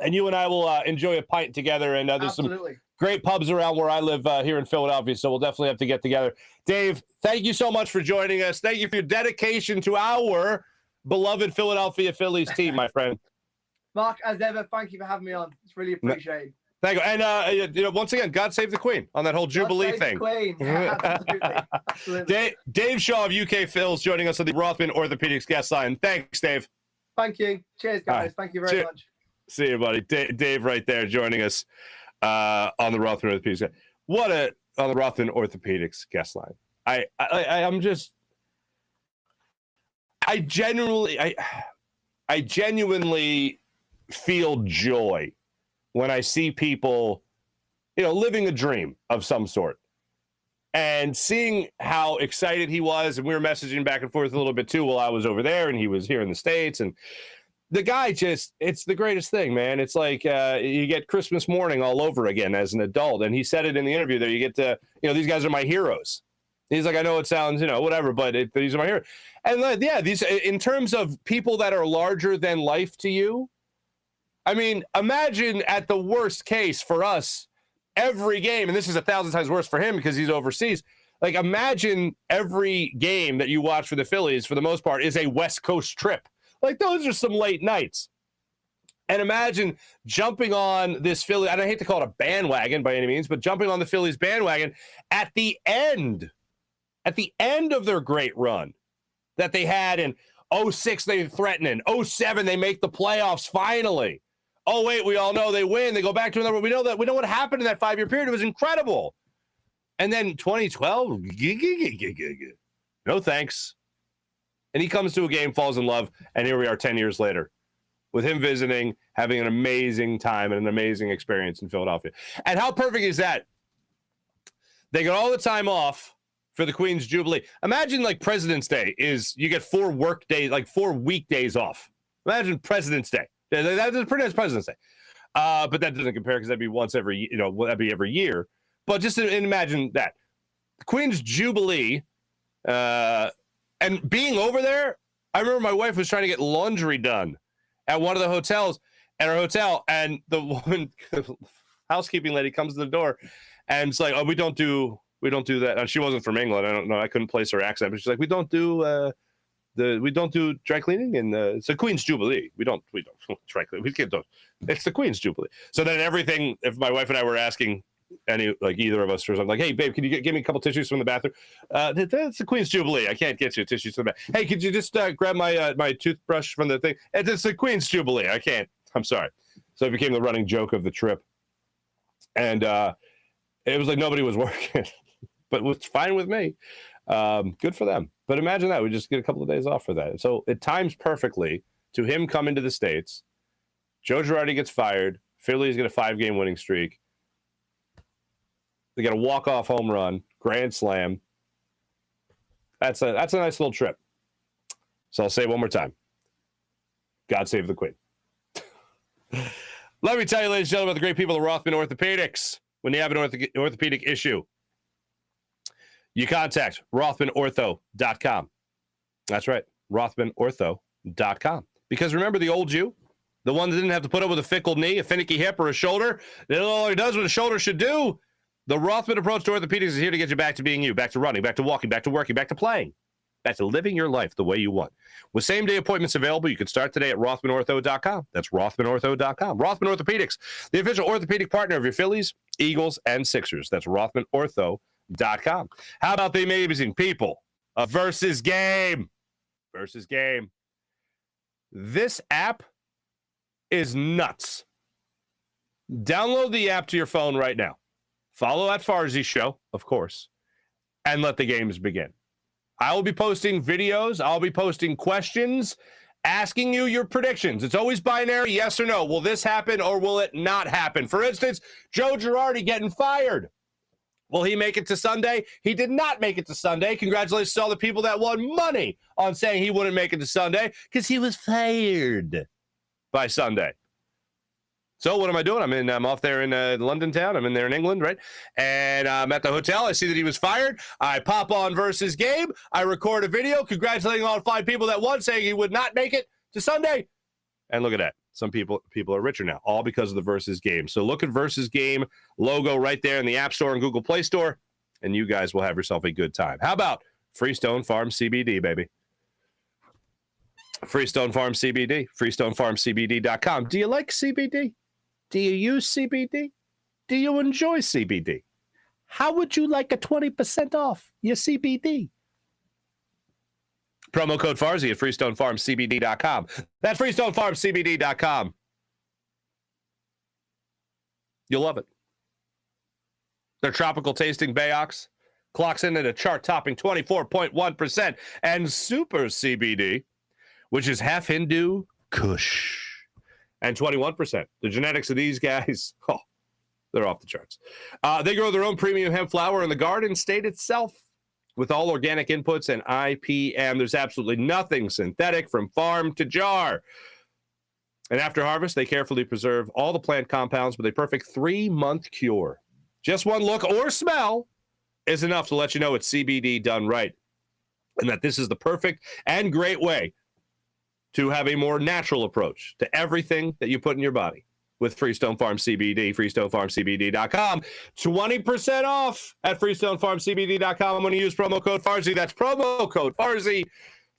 And you and I will enjoy a pint together. And there's some great pubs around where I live here in Philadelphia, so we'll definitely have to get together. Dave, thank you so much for joining us. Thank you for your dedication to our beloved Philadelphia Phillies team, my friend. Mark, as ever, thank you for having me on. It's really appreciated. Thank you. And, once again, God save the Queen on that whole Jubilee thing. Queen. Yeah, absolutely. Dave Shaw of UK Phils joining us on the Rothman Orthopedics guest line. Thanks, Dave. Thank you. Cheers, guys. Right. Thank you very much. See you, buddy. Dave right there joining us on the Rothman Orthopedics. On the Rothman Orthopedics guest line. I'm just I genuinely feel joy when I see people, living a dream of some sort. And seeing how excited he was, and we were messaging back and forth a little bit too while I was over there and he was here in the States. And the guy it's the greatest thing, man. It's like you get Christmas morning all over again as an adult. And he said it in the interview there. You get to, these guys are my heroes. He's like, I know it sounds, whatever, but these are my heroes. And these, in terms of people that are larger than life to you, I mean, imagine at the worst case for us, every game, and this is 1,000 times worse for him because he's overseas. Like, imagine every game that you watch for the Phillies, for the most part, is a West Coast trip. Like, those are some late nights. And imagine jumping on this Philly, and I hate to call it a bandwagon by any means, but jumping on the Phillies bandwagon at the end of their great run that they had in 06, they threaten in 07, they make the playoffs finally. Oh, wait, we all know they win. They go back to another. We know what happened in that 5-year period. It was incredible. And then 2012, no thanks. And he comes to a game, falls in love, and here we are 10 years later with him visiting, having an amazing time and an amazing experience in Philadelphia. And how perfect is that? They get all the time off for the Queen's Jubilee. Imagine like President's Day you get 4 work days, like 4 weekdays off. Imagine President's Day. That's pretty much President's Day. But that doesn't compare because that'd be once every, that'd be every year. But just imagine that. The Queen's Jubilee, and being over there, I remember my wife was trying to get laundry done at one of the hotels, at our hotel, and the woman, housekeeping lady, comes to the door, and it's like, oh, we don't do that. And she wasn't from England. I don't know. I couldn't place her accent, but she's like, we don't do dry cleaning, and it's the Queen's Jubilee. We don't dry clean. We can't do. It's the Queen's Jubilee. So then everything. If my wife and I were asking either of us, or something like, hey babe, can you give me a couple tissues from the bathroom? That's the Queen's Jubilee. I can't get you tissues from the bath. Hey, could you just grab my toothbrush from the thing? It's the Queen's Jubilee. I can't. I'm sorry. So it became the running joke of the trip, and it was like nobody was working, but it was fine with me. Good for them. But imagine that. We just get a couple of days off for that. So it times perfectly to him coming to the States. Joe Girardi gets fired. Phillies get a 5-game winning streak. They get a walk-off home run, grand slam. That's a nice little trip. So I'll say it one more time. God save the Queen. Let me tell you, ladies and gentlemen, about the great people at Rothman Orthopedics. When you have an orthopedic issue, you contact RothmanOrtho.com. That's right, RothmanOrtho.com. Because remember the old you? The one that didn't have to put up with a fickle knee, a finicky hip, or a shoulder? It only does what a shoulder should do. The Rothman approach to orthopedics is here to get you back to being you, back to running, back to walking, back to working, back to playing, back to living your life the way you want. With same-day appointments available, you can start today at RothmanOrtho.com. That's RothmanOrtho.com. Rothman Orthopedics, the official orthopedic partner of your Phillies, Eagles, and Sixers. That's RothmanOrtho.com. How about the amazing people of Versus Game? Versus Game. This app is nuts. Download the app to your phone right now. Follow at Farzy Show, of course, and let the games begin. I will be posting videos. I'll be posting questions, asking you your predictions. It's always binary, yes or no. Will this happen or will it not happen? For instance, Joe Girardi getting fired. Will he make it to Sunday? He did not make it to Sunday. Congratulations to all the people that won money on saying he wouldn't make it to Sunday because he was fired by Sunday. So what am I doing? I'm off there in London town. I'm in there in England, right? And I'm at the hotel. I see that he was fired. I pop on Versus Game. I record a video congratulating all 5 people that won, saying he would not make it to Sunday. And look at that. Some people are richer now, all because of the Versus Game. So look at Versus Game logo right there in the App Store and Google Play Store, and you guys will have yourself a good time. How about Freestone Farm CBD, baby? Freestone Farm CBD, FreestoneFarmCBD.com. Do you like CBD? Do you use CBD? Do you enjoy CBD? How would you like a 20% off your CBD? Promo code Farzy at FreestoneFarmCBD.com. That's FreestoneFarmCBD.com. You'll love it. Their tropical tasting Bayox clocks in at a chart-topping 24.1%. And Super CBD which is half Hindu, Kush, and 21%. The genetics of these guys, they're off the charts. They grow their own premium hemp flower in the Garden State itself with all organic inputs and IPM. There's absolutely nothing synthetic from farm to jar. And after harvest, they carefully preserve all the plant compounds with a perfect 3-month cure. Just one look or smell is enough to let you know it's CBD done right, and that this is the perfect and great way to have a more natural approach to everything that you put in your body with Freestone Farm CBD, freestonefarmcbd.com. 20% off at freestonefarmcbd.com. I'm going to use promo code Farzy. That's promo code Farzy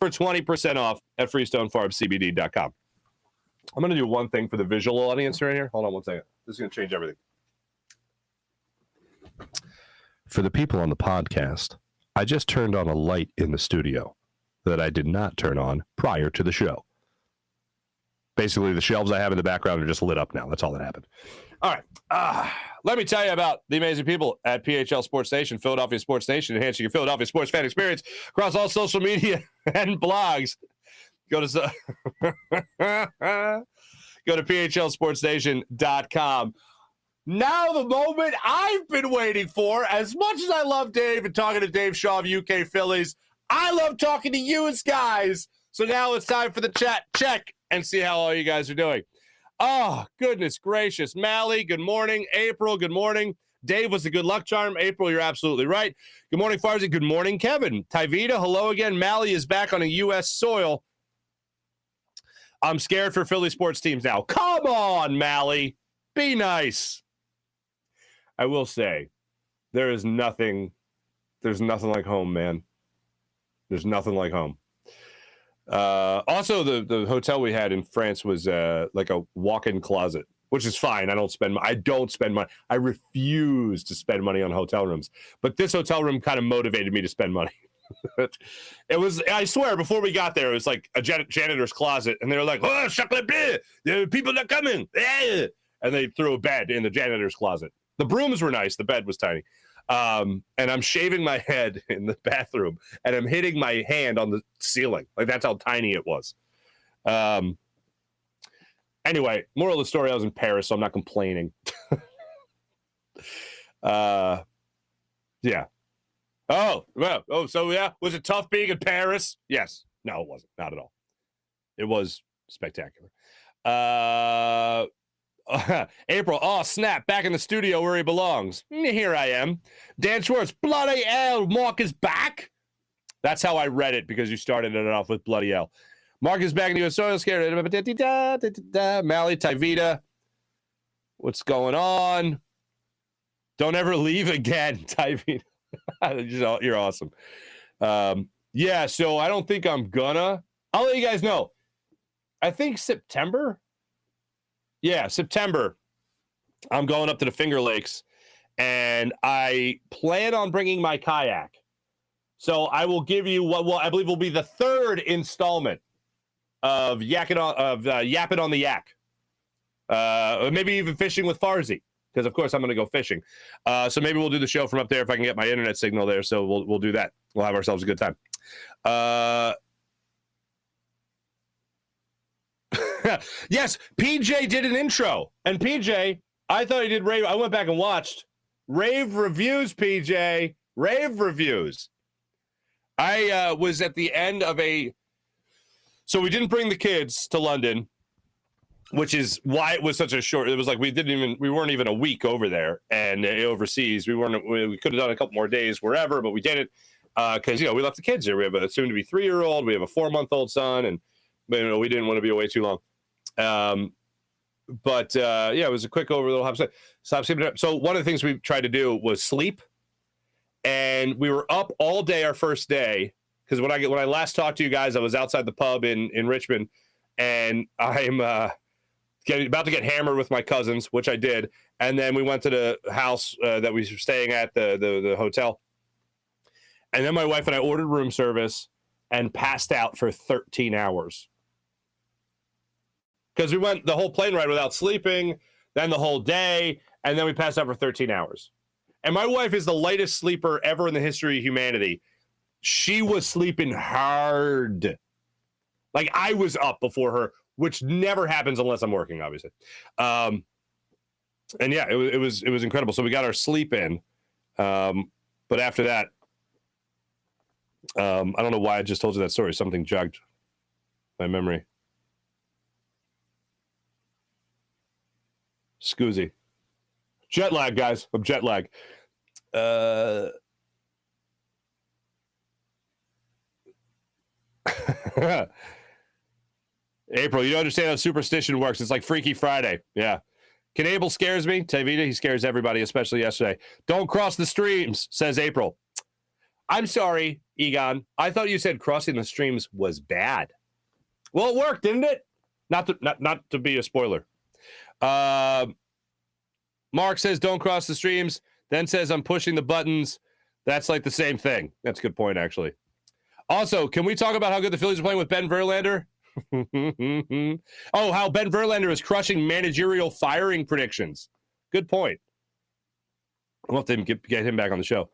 for 20% off at freestonefarmcbd.com. I'm going to do one thing for the visual audience right here. Hold on one second. This is going to change everything. For the people on the podcast, I just turned on a light in the studio that I did not turn on prior to the show. Basically, the shelves I have in the background are just lit up now. That's all that happened. All right. Let me tell you about the amazing people at PHL Sports Station, Philadelphia Sports Nation, enhancing your Philadelphia sports fan experience across all social media and blogs. Go to phlsportsnation.com. Now the moment I've been waiting for. As much as I love Dave and talking to Dave Shaw of UK Phillies, I love talking to you guys. So now it's time for the chat check and see how all you guys are doing. Oh, goodness gracious. Mally, good morning. April, good morning. Dave was a good luck charm. April, you're absolutely right. Good morning, Farzy. Good morning, Kevin. Tyvita, hello again. Mally is back on a U.S. soil. I'm scared for Philly sports teams now. Come on, Mally. Be nice. I will say, there's nothing like home, man. There's nothing like home. Also, the hotel we had in France was like a walk-in closet, which is fine. I don't spend money. I refuse to spend money on hotel rooms. But this hotel room kind of motivated me to spend money. It was, I swear, before we got there, it was like a janitor's closet, and they were like, "Oh, chocolate bleu, the people are coming," and they threw a bed in the janitor's closet. The brooms were nice. The bed was tiny. And I'm shaving my head in the bathroom, and I'm hitting my hand on the ceiling. Like, that's how tiny it was. Anyway, moral of the story, I was in Paris, so I'm not complaining. Yeah. Oh, well, so yeah, was it tough being in Paris? Yes. No, it wasn't. Not at all. It was spectacular. April, oh, snap, back in the studio where he belongs. Here I am. Dan Schwartz, bloody hell, Mark is back. That's how I read it, because you started it off with bloody hell. Mark is back in the U.S. soil, scared. Mally, Tyvita, what's going on? Don't ever leave again, Tyvita. You're awesome. Yeah, so I don't think I'm gonna. I'll let you guys know. I think September. Yeah, September. I'm going up to the Finger Lakes, and I plan on bringing my kayak. So I will give you what I believe will be the third installment of Yapping on the Yak. Maybe even fishing with Farzy, because of course I'm going to go fishing. So maybe we'll do the show from up there if I can get my internet signal there. So we'll do that. We'll have ourselves a good time. Yes, PJ did an intro, and PJ, I thought he did rave. I went back and watched rave reviews. PJ, rave reviews. I was at the end of so we didn't bring the kids to London, which is why it was such a short. It was like we weren't even a week over there, and overseas we could have done a couple more days wherever, but we didn't because we left the kids here. We have a soon to be 3-year-old, we have a 4-month-old son, and we didn't want to be away too long. But it was a quick over. So one of the things we tried to do was sleep, and we were up all day our first day, because when I last talked to you guys, I was outside the pub in Richmond, and I'm about to get hammered with my cousins, which I did, and then we went to the house that we were staying at, the hotel, and then my wife and I ordered room service and passed out for 13 hours. Because we went the whole plane ride without sleeping, then the whole day, and then we passed out for 13 hours. And my wife is the lightest sleeper ever in the history of humanity. She was sleeping hard. Like, I was up before her, which never happens unless I'm working, obviously. And yeah, it was incredible. So we got our sleep in. But after that, I don't know why I just told you that story. Something jogged my memory. Scoozy. Jet lag, guys. I'm jet lag. April, you don't understand how superstition works. It's like Freaky Friday. Yeah. Knable scares me. Tavita, he scares everybody, especially yesterday. Don't cross the streams, says April. I'm sorry, Egon. I thought you said crossing the streams was bad. Well, it worked, didn't it? Not to be a spoiler. Mark says don't cross the streams, then says I'm pushing the buttons. That's like the same thing. That's a good point, actually. Also, can we talk about how good the Phillies are playing with Ben Verlander? Oh, how Ben Verlander is crushing managerial firing predictions. Good point. We'll have to get him back on the show.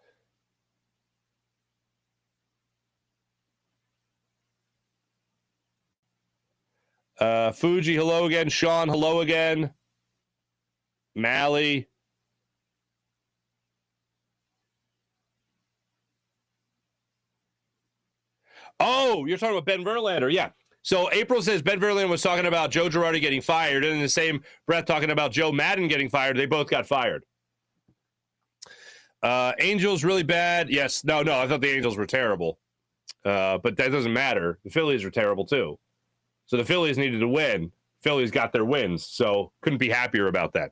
Fuji, hello again. Sean, hello again. Mally. Oh, you're talking about Ben Verlander. Yeah. So April says Ben Vierling was talking about Joe Girardi getting fired, and in the same breath talking about Joe Madden getting fired. They both got fired. Angels really bad. Yes. No. I thought the Angels were terrible. But that doesn't matter. The Phillies are terrible too. So the Phillies needed to win. Phillies got their wins, so couldn't be happier about that.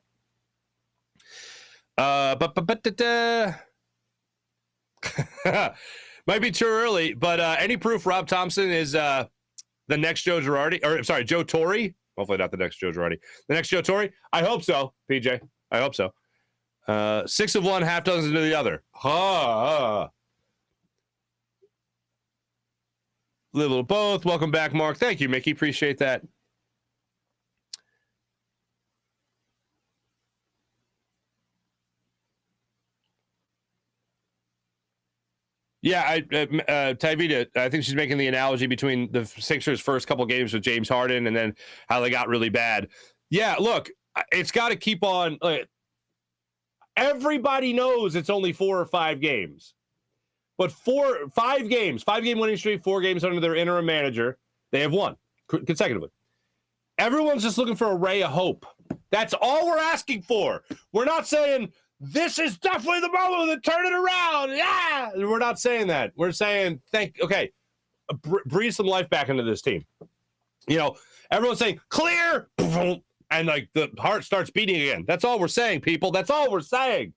Might be too early, but any proof Rob Tomson is the next Joe Girardi, or sorry, Joe Torre? Hopefully not the next Joe Girardi. The next Joe Torre? I hope so, PJ. I hope so. 6 of one, half dozen to the other. Little of both. Welcome back, Mark. Thank you, Mickey. Appreciate that. Yeah, Tavita, I think she's making the analogy between the Sixers' first couple games with James Harden and then how they got really bad. Yeah, look, it's got to keep on. Everybody knows it's only 4 or 5 games. But 5-game winning streak, 4 games under their interim manager. They have won consecutively. Everyone's just looking for a ray of hope. That's all we're asking for. We're not saying this is definitely the moment to turn it around. Yeah, we're not saying that. We're saying breathe some life back into this team. You know, everyone's saying clear, and like the heart starts beating again. That's all we're saying, people. That's all we're saying.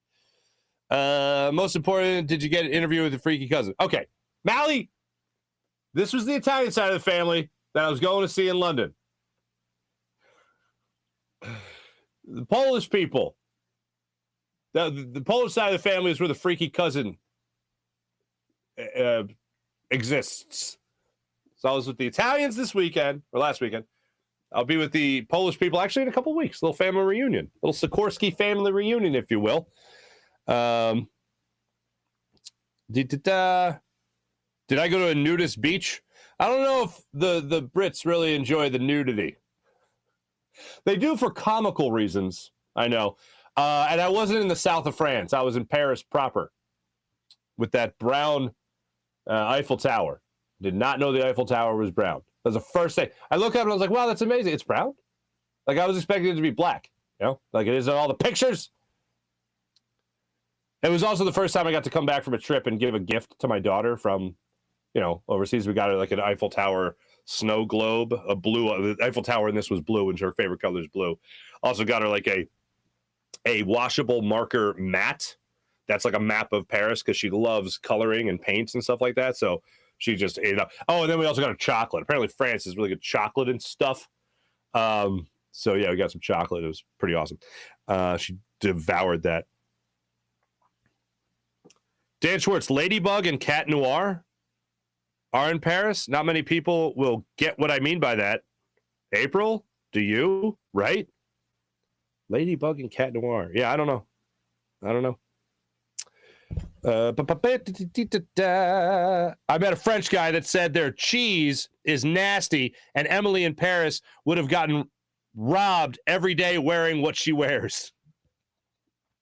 Most important, did you get an interview with the freaky cousin? Okay, Mally, this was the Italian side of the family that I was going to see in London. The Polish people. The Polish side of the family is where the freaky cousin exists. So I was with the Italians this weekend, or last weekend. I'll be with the Polish people actually in a couple of weeks. Little family reunion. Little Sikorsky family reunion, if you will. Did I go to a nudist beach? I don't know if the Brits really enjoy the nudity. They do for comical reasons, I know. And I wasn't in the south of France. I was in Paris proper with that brown Eiffel Tower. Did not know the Eiffel Tower was brown. That was the first thing. I looked up and I was like, wow, that's amazing. It's brown? Like I was expecting it to be black, you know, like it is in all the pictures. It was also the first time I got to come back from a trip and give a gift to my daughter from, you know, overseas. We got her like an Eiffel Tower snow globe, a blue. The Eiffel Tower in this was blue, and her favorite color is blue. Also got her like a washable marker mat. That's like a map of Paris because she loves coloring and paints and stuff like that. So she just ate it up. Oh, and then we also got a chocolate. Apparently France is really good chocolate and stuff. So yeah, we got some chocolate. It was pretty awesome. She devoured that. Dan Schwartz, Ladybug and Cat Noir are in Paris. Not many people will get what I mean by that. April, do you? Right? Ladybug and Cat Noir. Yeah, I don't know. I met a French guy that said their cheese is nasty, and Emily in Paris would have gotten robbed every day wearing what she wears.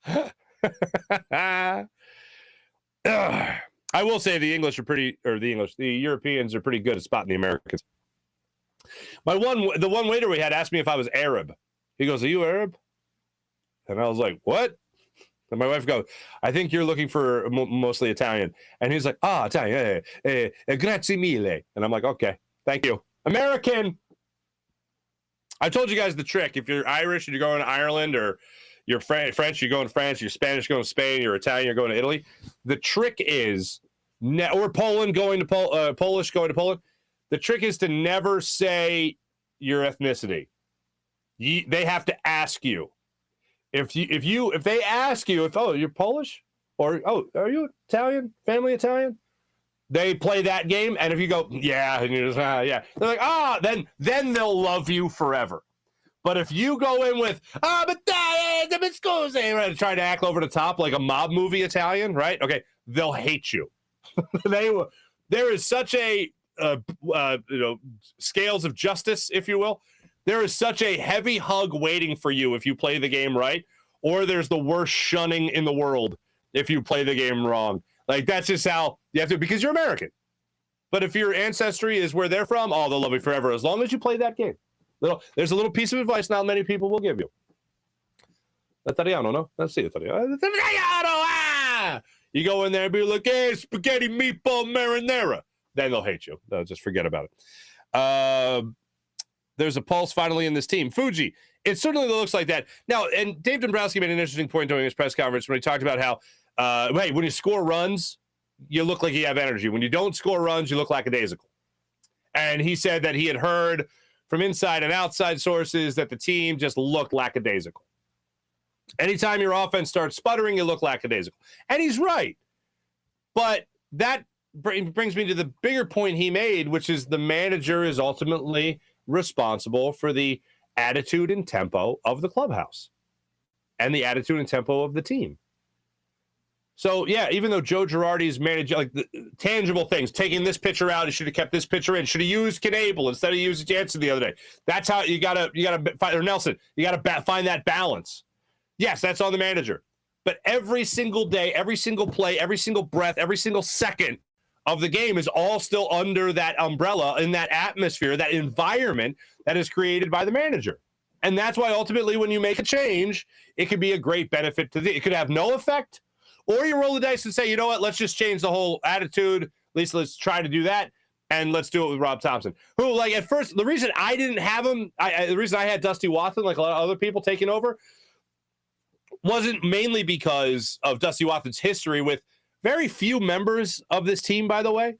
I will say the Europeans are pretty good at spotting the Americans. The one waiter we had asked me if I was Arab. He goes, "Are you Arab?" And I was like, "What?" And my wife goes, "I think you're looking for mostly Italian." And he's like, Italian, grazie mille. And I'm like, okay, thank you. American. I told you guys the trick. If you're Irish and you're going to Ireland, or you're French, you're going to France, you're Spanish, going to Spain, you're Italian, you're going to Italy. The trick is, or Poland, going to Polish, going to Poland. The trick is to never say your ethnicity. They have to ask you. If they ask you you're Polish, or are you Italian, family Italian, they play that game, and if you go yeah, and you're just yeah, they're like then they'll love you forever. But if you go in with but trying to act over the top like a mob movie Italian, right? Okay, they'll hate you. There is such a scales of justice, if you will. There is such a heavy hug waiting for you if you play the game right, or there's the worst shunning in the world if you play the game wrong. Like, that's just how you have to, because you're American. But if your ancestry is where they're from, they'll love you forever as long as you play that game. There's a little piece of advice not many people will give you. Italiano, no? Let's see, Italiano. You go in there and be like, hey, spaghetti meatball marinara. Then they'll hate you. They'll just forget about it. There's a pulse finally in this team. Fuji, it certainly looks like that. Now, and Dave Dombrowski made an interesting point during his press conference when he talked about how, when you score runs, you look like you have energy. When you don't score runs, you look lackadaisical. And he said that he had heard from inside and outside sources that the team just looked lackadaisical. Anytime your offense starts sputtering, you look lackadaisical. And he's right. But that brings me to the bigger point he made, which is the manager is ultimately responsible for the attitude and tempo of the clubhouse and the attitude and tempo of the team. So, yeah, even though Joe Girardi's managing like the tangible things, taking this pitcher out, he should have kept this pitcher in, should have used Knable instead of using Jansen the other day. That's how you gotta find, or Nelson, you gotta find that balance. Yes, that's on the manager. But every single day, every single play, every single breath, every single second of the game is all still under that umbrella, in that atmosphere, that environment that is created by the manager. And that's why ultimately when you make a change, it could be a great benefit to it could have no effect, or you roll the dice and say, you know what, let's just change the whole attitude. At least let's try to do that. And let's do it with Rob Tomson, who, like, at first, the reason I didn't have him, the reason I had Dusty Watson, like a lot of other people taking over, wasn't mainly because of Dusty Watson's history with very few members of this team, by the way,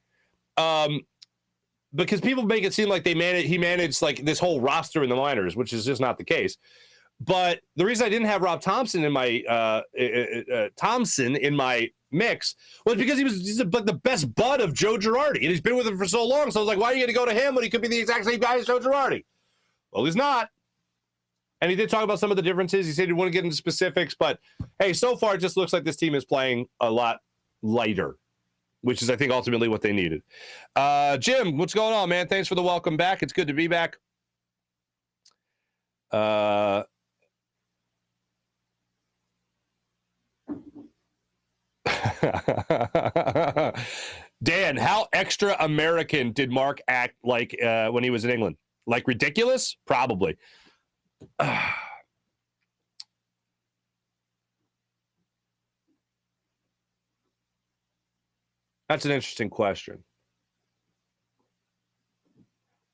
because people make it seem like he managed like this whole roster in the minors, which is just not the case. But the reason I didn't have Rob Tomson in my mix was because he's the best bud of Joe Girardi, and he's been with him for so long. So I was like, why are you going to go to him when he could be the exact same guy as Joe Girardi? Well, he's not. And he did talk about some of the differences. He said he didn't want to get into specifics, but hey, so far it just looks like this team is playing a lot lighter, which is, I think, ultimately what they needed. Jim, what's going on, man? Thanks for the welcome back. It's good to be back. Dan, how extra American did Mark act like when he was in England? Like ridiculous? Probably. That's an interesting question.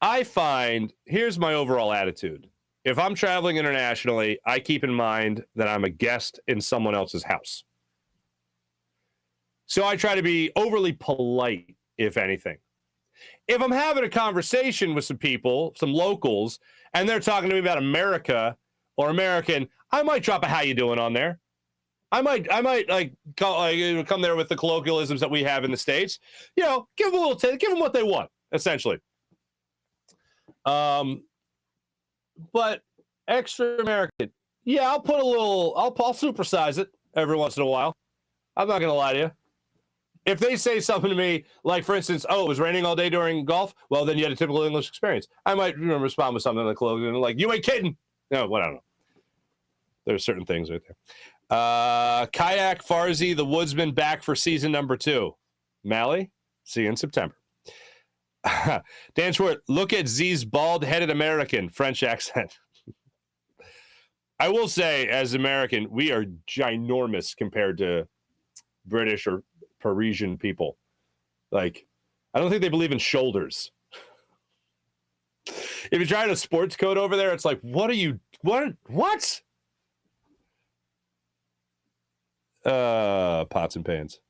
I find, here's my overall attitude. If I'm traveling internationally, I keep in mind that I'm a guest in someone else's house. So I try to be overly polite, if anything. If I'm having a conversation with some people, some locals, and they're talking to me about America or American, I might drop a "how you doing" on there. I might like come there with the colloquialisms that we have in the States. You know, give them a little, give them what they want, essentially. But extra American, yeah, I'll put a little, I'll supersize it every once in a while. I'm not gonna lie to you. If they say something to me, like, for instance, oh, it was raining all day during golf, well, then you had a typical English experience. I might respond with something like, you ain't kidding. No, what I don't know. There's certain things right there. Kayak Farzy, the Woodsman, back for season number 2. Mally, see you in September. Dan Schwartz, look at Z's bald-headed American French accent. I will say, as American, we are ginormous compared to British or Parisian people. Like, I don't think they believe in shoulders. If you're trying a sports coat over there, it's like, what? Pots and pans.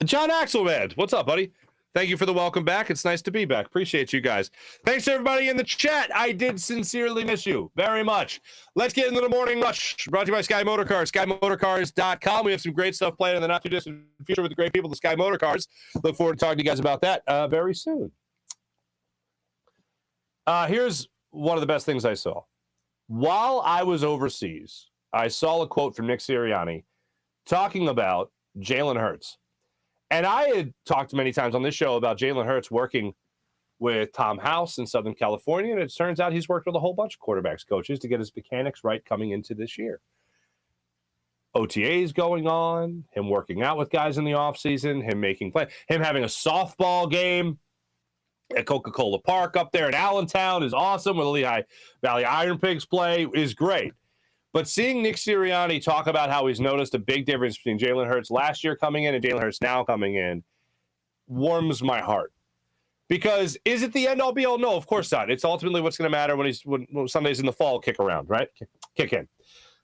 John Axelman, what's up, buddy? Thank you for the welcome back. It's nice to be back. Appreciate you guys. Thanks to everybody in the chat. I did sincerely miss you very much. Let's get into the morning rush. Brought to you by Sky Motorcars, SkyMotorcars.com. We have some great stuff playing in the not too distant future with the great people at Sky Motorcars. Look forward to talking to you guys about that very soon. Here's one of the best things I saw. While I was overseas, I saw a quote from Nick Siranni talking about Jalen Hurts. And I had talked many times on this show about Jalen Hurts working with Tom House in Southern California, and it turns out he's worked with a whole bunch of quarterbacks coaches to get his mechanics right coming into this year. OTAs going on, him working out with guys in the offseason, him making play, him having a softball game at Coca-Cola Park up there in Allentown is awesome, where the Lehigh Valley Iron Pigs play is great. But seeing Nick Siranni talk about how he's noticed a big difference between Jalen Hurts last year coming in and Jalen Hurts now coming in warms my heart. Because is it the end-all be-all? No, of course not. It's ultimately what's going to matter when Sundays in the fall kick around, right? Kick in.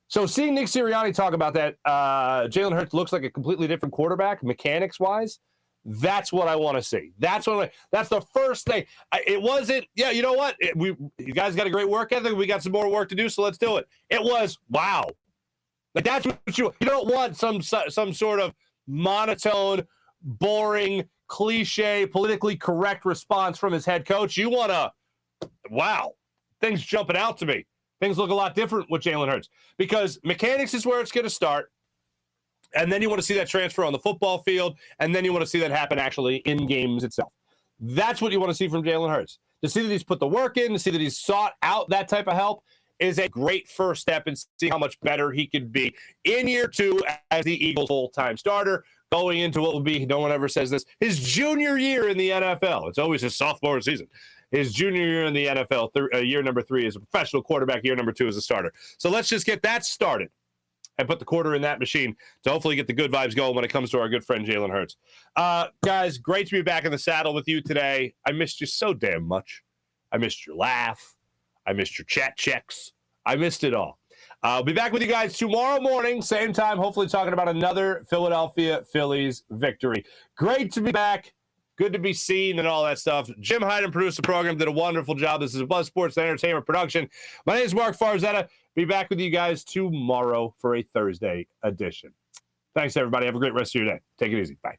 So seeing Nick Siranni talk about that, Jalen Hurts looks like a completely different quarterback, mechanics-wise. That's what I want to see. That's the first thing. It wasn't, yeah, you know what? You guys got a great work ethic. We got some more work to do, so let's do it. It was, wow. Like, that's what you don't want some sort of monotone, boring, cliche, politically correct response from his head coach. You want to, wow, things jumping out to me. Things look a lot different with Jalen Hurts because mechanics is where it's going to start. And then you want to see that transfer on the football field, and then you want to see that happen actually in games itself. That's what you want to see from Jalen Hurts. To see that he's put the work in, to see that he's sought out that type of help is a great first step in seeing how much better he could be in year 2 as the Eagles' full-time starter, going into what will be, no one ever says this, his junior year in the NFL. It's always his sophomore season. His junior year in the NFL, year number 3 as a professional quarterback, year number 2 as a starter. So let's just get that started and put the quarter in that machine to hopefully get the good vibes going when it comes to our good friend Jalen Hurts. Guys, great to be back in the saddle with you today. I missed you so damn much. I missed your laugh. I missed your chat checks. I missed it all. I'll be back with you guys tomorrow morning, same time, hopefully talking about another Philadelphia Phillies victory. Great to be back. Good to be seen and all that stuff. Jim Hyden produced the program, did a wonderful job. This is a Buzz Sports Entertainment production. My name is Mark Farzetta. Be back with you guys tomorrow for a Thursday edition. Thanks, everybody. Have a great rest of your day. Take it easy. Bye.